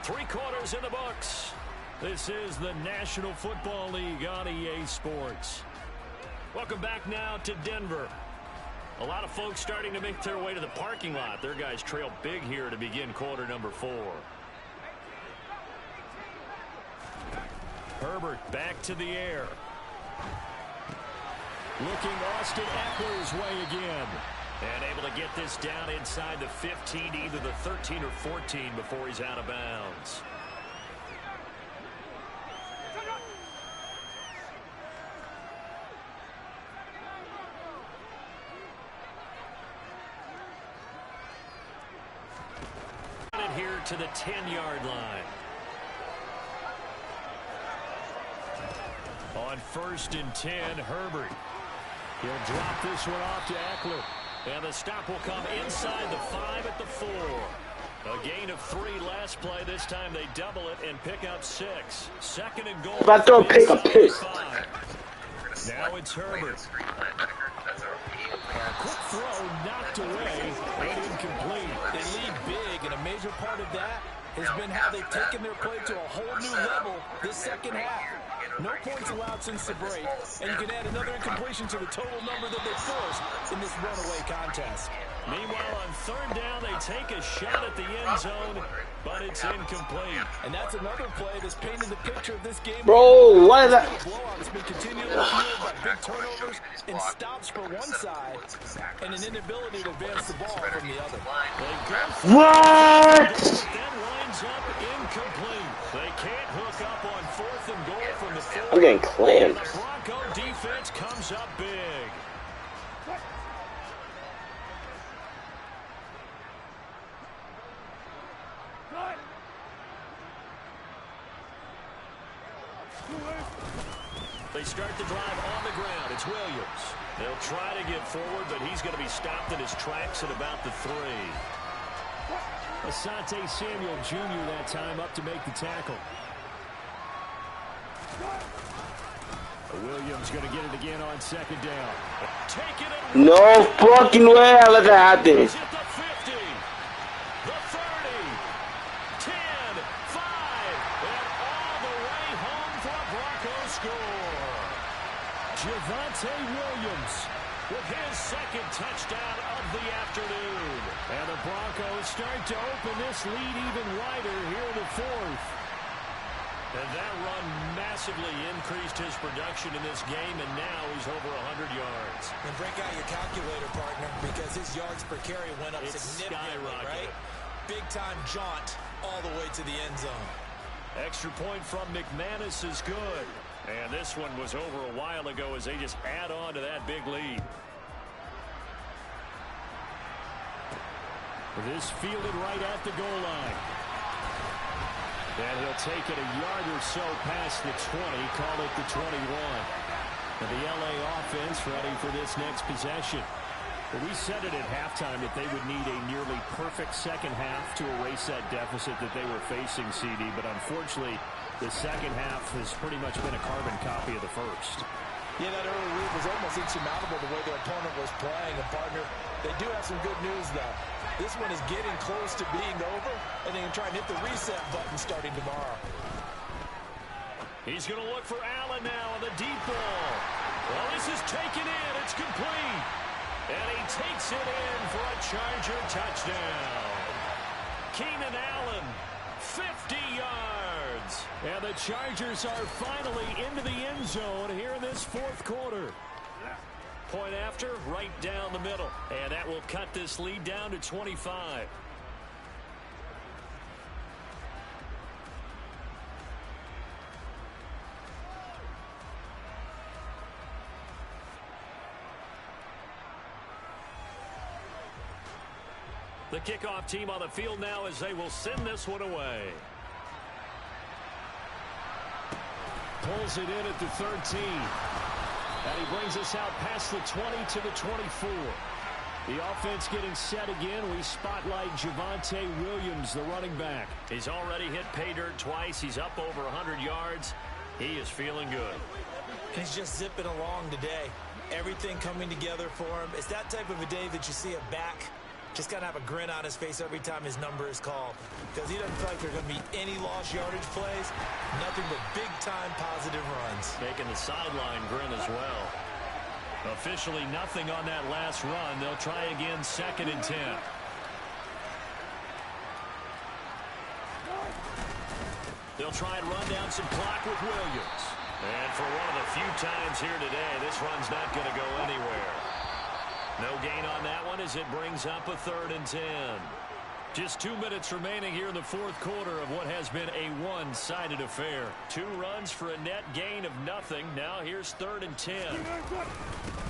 3 quarters in the books. This is the National Football League on EA Sports. Welcome back now to Denver. A lot of folks starting to make their way to the parking lot. Their guys trail big here to begin quarter number 4. Herbert back to the air. Looking Austin Eckler's way again. And able to get this down inside the 15, either the 13 or 14 before he's out of bounds. Here to the 10-yard line. On 1st and 10, Herbert. He'll drop this one off to Eckler. And the stop will come inside the 5 at the 4. A gain of 3 last play. This time they double it and pick up 6. 2nd and goal. About to pick a pick. Now it's Herbert. A quick throw knocked away and incomplete. They lead big, and a major part of that has been how they've taken their play to a whole new level this second half. No points allowed since the break, and you can add another incompletion to the total number that they forced in this runaway contest. Meanwhile, on 3rd down, they take a shot at the end zone, but it's incomplete. And that's another play that's painted the picture of this game. Bro, what is that? It's been continually fueled by big turnovers and stops for one side and an inability to advance the ball from the other. What? That lines up incomplete. They can't hook up on 4th and goal from the 4. I'm getting clammed. The Bronco defense comes up big. They start the drive on the ground. It's Williams. They'll try to get forward, but he's going to be stopped in his tracks at about the 3. Asante Samuel Jr. that time up to make the tackle. Williams going to get it again on 2nd down. No fucking way I let that happen. The 50, the 30, 10, 5, and all the way home for a Broncos score. Javonte Williams with his 2nd touchdown of the afternoon. And the Broncos start to open this lead even wider here in the 4th. And that run massively increased his production in this game, and now he's over 100 yards. And break out your calculator, partner, because his yards per carry went up significantly, right? Big-time jaunt all the way to the end zone. Extra point from McManus is good. And this one was over a while ago as they just add on to that big lead. This fielded right at the goal line. And he'll take it a yard or so past the 20, call it the 21. And the LA offense ready for this next possession. Well, we said it at halftime that they would need a nearly perfect second half to erase that deficit that they were facing, CD. But unfortunately, the second half has pretty much been a carbon copy of the first. Yeah, that early lead was almost insurmountable the way their opponent was playing. And, partner, they do have some good news, though. This one is getting close to being over, and they can try and hit the reset button starting tomorrow. He's going to look for Allen now on the deep ball. Well, this is taken in. It's complete. And he takes it in for a Charger touchdown. Keenan Allen, 50 yards. And the Chargers are finally into the end zone here in this fourth quarter. Point after, right down the middle. And that will cut this lead down to 25. The kickoff team on the field now as they will send this one away. Pulls it in at the 13. And he brings us out past the 20 to the 24. The offense getting set again. We spotlight Javonte Williams, the running back. He's already hit pay dirt twice. He's up over 100 yards. He is feeling good. He's just zipping along today. Everything coming together for him. It's that type of a day that you see a back just got to have a grin on his face every time his number is called. Because he doesn't feel like there are going to be any lost yardage plays. Nothing but big-time positive runs. Making the sideline grin as well. Officially nothing on that last run. They'll try again, 2nd and 10. They'll try and run down some clock with Williams. And for one of the few times here today, this run's not going to go anywhere. No gain on that one as it brings up a 3rd and 10. Just 2 minutes remaining here in the fourth quarter of what has been a one-sided affair. 2 runs for a net gain of nothing. Now here's 3rd and 10.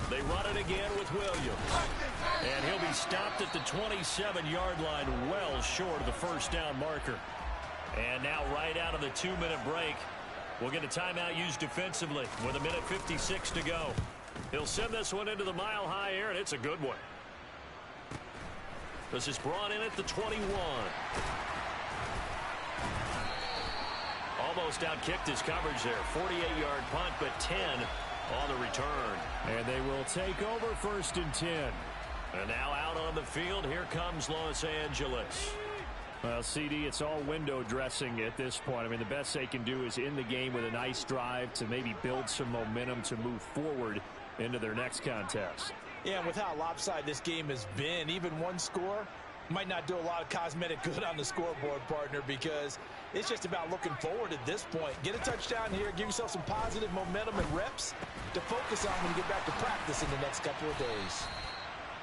They run it again with Williams. And he'll be stopped at the 27-yard line, well short of the first down marker. And now right out of the 2-minute break, we'll get a timeout used defensively with 1:56 to go. He'll send this one into the mile-high air, and it's a good one. This is brought in at the 21. Almost outkicked his coverage there. 48-yard punt, but 10 on the return. And they will take over 1st and 10. And now out on the field, here comes Los Angeles. Well, CD, it's all window dressing at this point. I mean, the best they can do is in the game with a nice drive to maybe build some momentum to move forward into their next contest. Yeah, and with how lopsided this game has been, even one score might not do a lot of cosmetic good on the scoreboard, partner, because it's just about looking forward at this point. Get a touchdown here, give yourself some positive momentum and reps to focus on when you get back to practice in the next couple of days.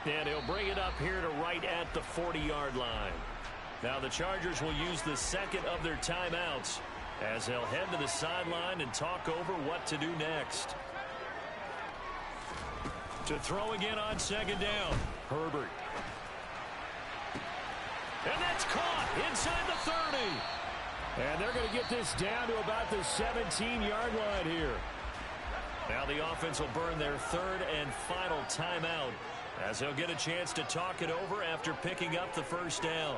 And he'll bring it up here to right at the 40-yard line. Now the Chargers will use the second of their timeouts as they'll head to the sideline and talk over what to do next. To throw again on 2nd down, Herbert. And that's caught inside the 30. And they're going to get this down to about the 17-yard line here. Now the offense will burn their 3rd and final timeout as they'll get a chance to talk it over after picking up the first down.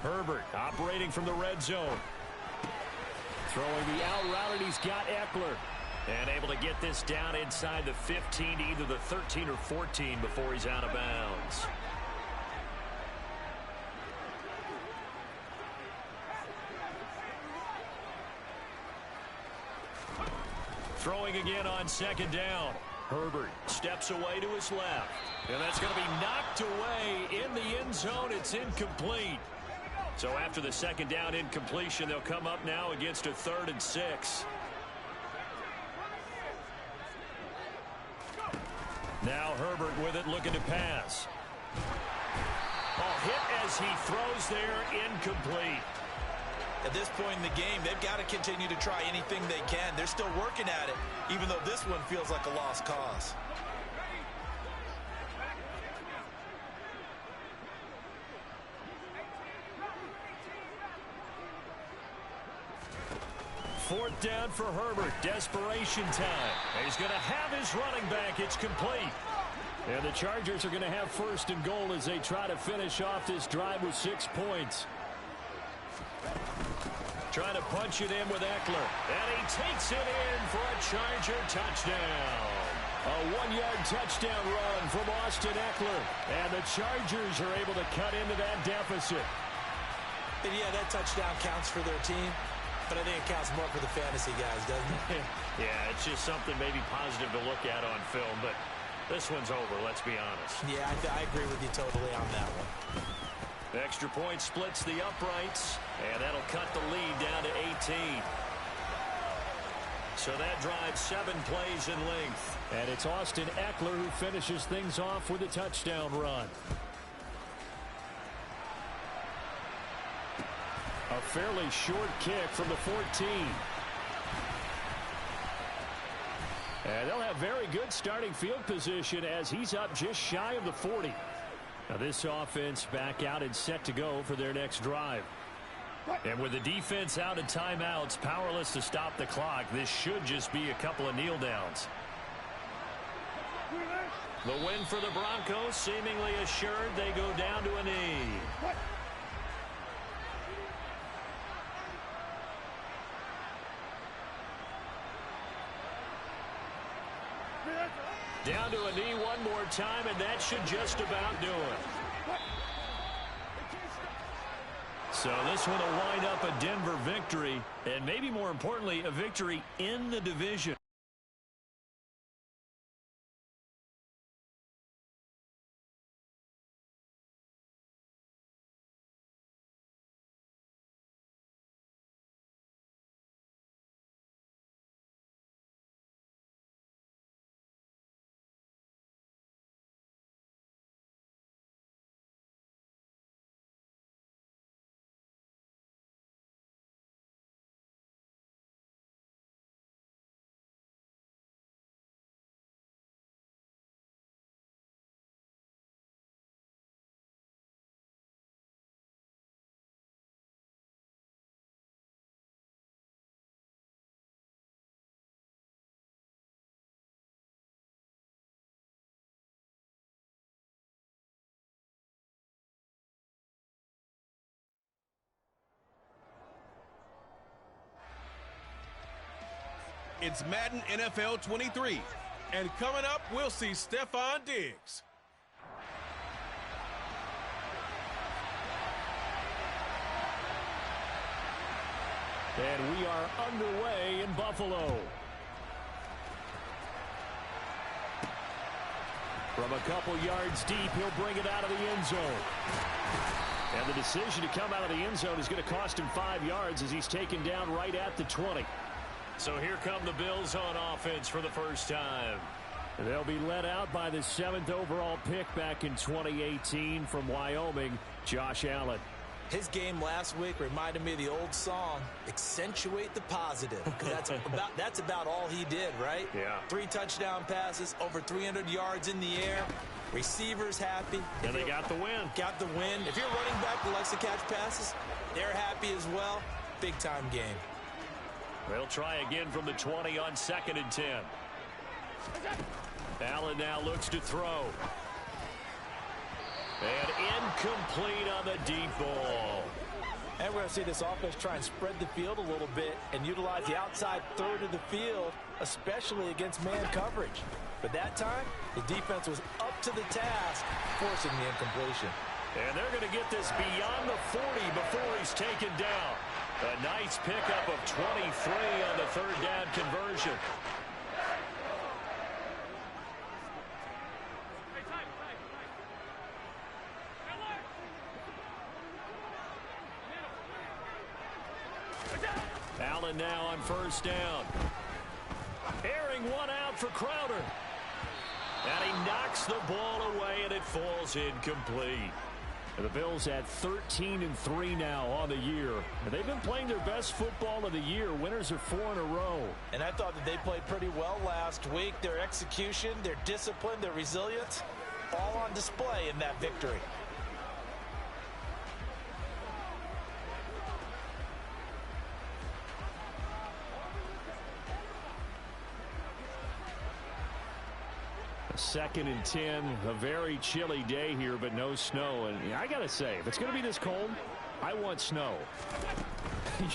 Herbert operating from the red zone. Throwing the out route, and he's got Eckler. And able to get this down inside the 15 to either the 13 or 14 before he's out of bounds. Throwing again on 2nd down. Herbert steps away to his left. And that's going to be knocked away in the end zone. It's incomplete. So after the 2nd down incompletion, they'll come up now against a 3rd and 6. Now Herbert with it, looking to pass. Hit as he throws there, incomplete. At this point in the game, they've got to continue to try anything they can. They're still working at it, even though this one feels like a lost cause. 4th down for Herbert. Desperation time. He's going to have his running back. It's complete. And the Chargers are going to have 1st and goal as they try to finish off this drive with 6 points. Trying to punch it in with Eckler. And he takes it in for a Charger touchdown. A 1-yard touchdown run from Austin Eckler. And the Chargers are able to cut into that deficit. And yeah, that touchdown counts for their team. But I think it counts more for the fantasy guys, doesn't it? Yeah, it's just something maybe positive to look at on film. But this one's over, let's be honest. Yeah, I agree with you totally on that one. The extra point splits the uprights, and that'll cut the lead down to 18. So that drives 7 plays in length. And it's Austin Eckler who finishes things off with a touchdown run. A fairly short kick from the 14. And they'll have very good starting field position as he's up just shy of the 40. Now this offense back out and set to go for their next drive. And with the defense out of timeouts, powerless to stop the clock, this should just be a couple of kneel downs. The win for the Broncos seemingly assured. They go down to a knee. Down to a knee one more time, and that should just about do it. So this one will wind up a Denver victory, and maybe more importantly, a victory in the division. It's Madden NFL 23. And coming up, we'll see Stephon Diggs. And we are underway in Buffalo. From a couple yards deep, he'll bring it out of the end zone. And the decision to come out of the end zone is going to cost him 5 yards as he's taken down right at the 20. So here come the Bills on offense for the first time. They'll be led out by the 7th overall pick back in 2018 from Wyoming, Josh Allen. His game last week reminded me of the old song, Accentuate the Positive. That's about all he did, right? Yeah. 3 touchdown passes, over 300 yards in the air. Receivers happy. And they got the win. Got the win. If you're a running back that likes to catch passes, they're happy as well. Big-time game. They'll try again from the 20 on 2nd and 10. Allen now looks to throw. And incomplete on the deep ball. And we're going to see this offense try and spread the field a little bit and utilize the outside third of the field, especially against man coverage. But that time, the defense was up to the task, forcing the incompletion. And they're going to get this beyond the 40 before he's taken down. A nice pickup of 23 on the 3rd down conversion. Allen now on 1st down. Airing one out for Crowder. And he knocks the ball away, and it falls incomplete. And the Bills at 13-3 now on the year. And they've been playing their best football of the year. Winners are 4 in a row. And I thought that they played pretty well last week. Their execution, their discipline, their resilience, all on display in that victory. 2nd and 10. A very chilly day here, but no snow. And I got to say, if it's going to be this cold, I want snow.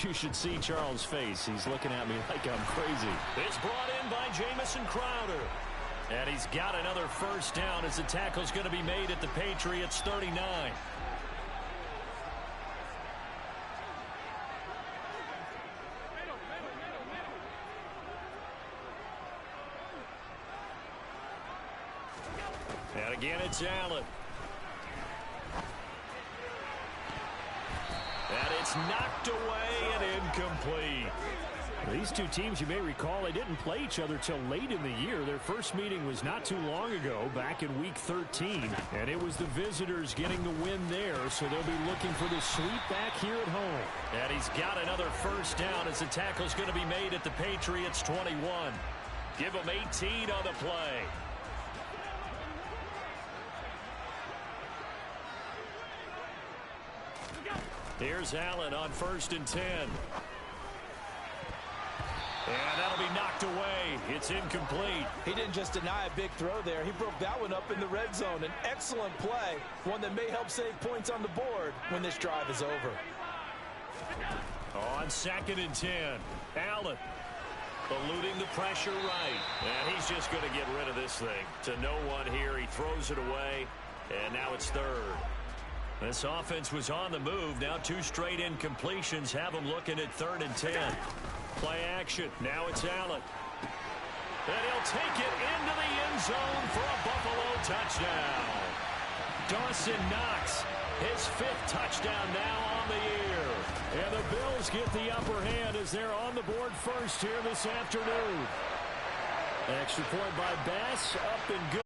You should see Charles' face. He's looking at me like I'm crazy. It's brought in by Jamison Crowder. And he's got another first down as the tackle's going to be made at the Patriots 39. And again, it's Allen. And it's knocked away and incomplete. These two teams, you may recall, they didn't play each other till late in the year. Their first meeting was not too long ago, back in Week 13. And it was the visitors getting the win there, so they'll be looking for the sweep back here at home. And he's got another first down as the tackle's going to be made at the Patriots 21. Give them 18 on the play. Here's Allen on 1st and 10. And that'll be knocked away. It's incomplete. He didn't just deny a big throw there. He broke that one up in the red zone. An excellent play. One that may help save points on the board when this drive is over. On 2nd and 10. Allen eluding the pressure right. And he's just going to get rid of this thing. To no one here. He throws it away. And now it's 3rd. This offense was on the move. Now 2 straight incompletions have them looking at 3rd and 10. Play action. Now it's Allen. And he'll take it into the end zone for a Buffalo touchdown. Dawson Knox, his 5th touchdown now on the year. And the Bills get the upper hand as they're on the board first here this afternoon. Extra point by Bass, up and good.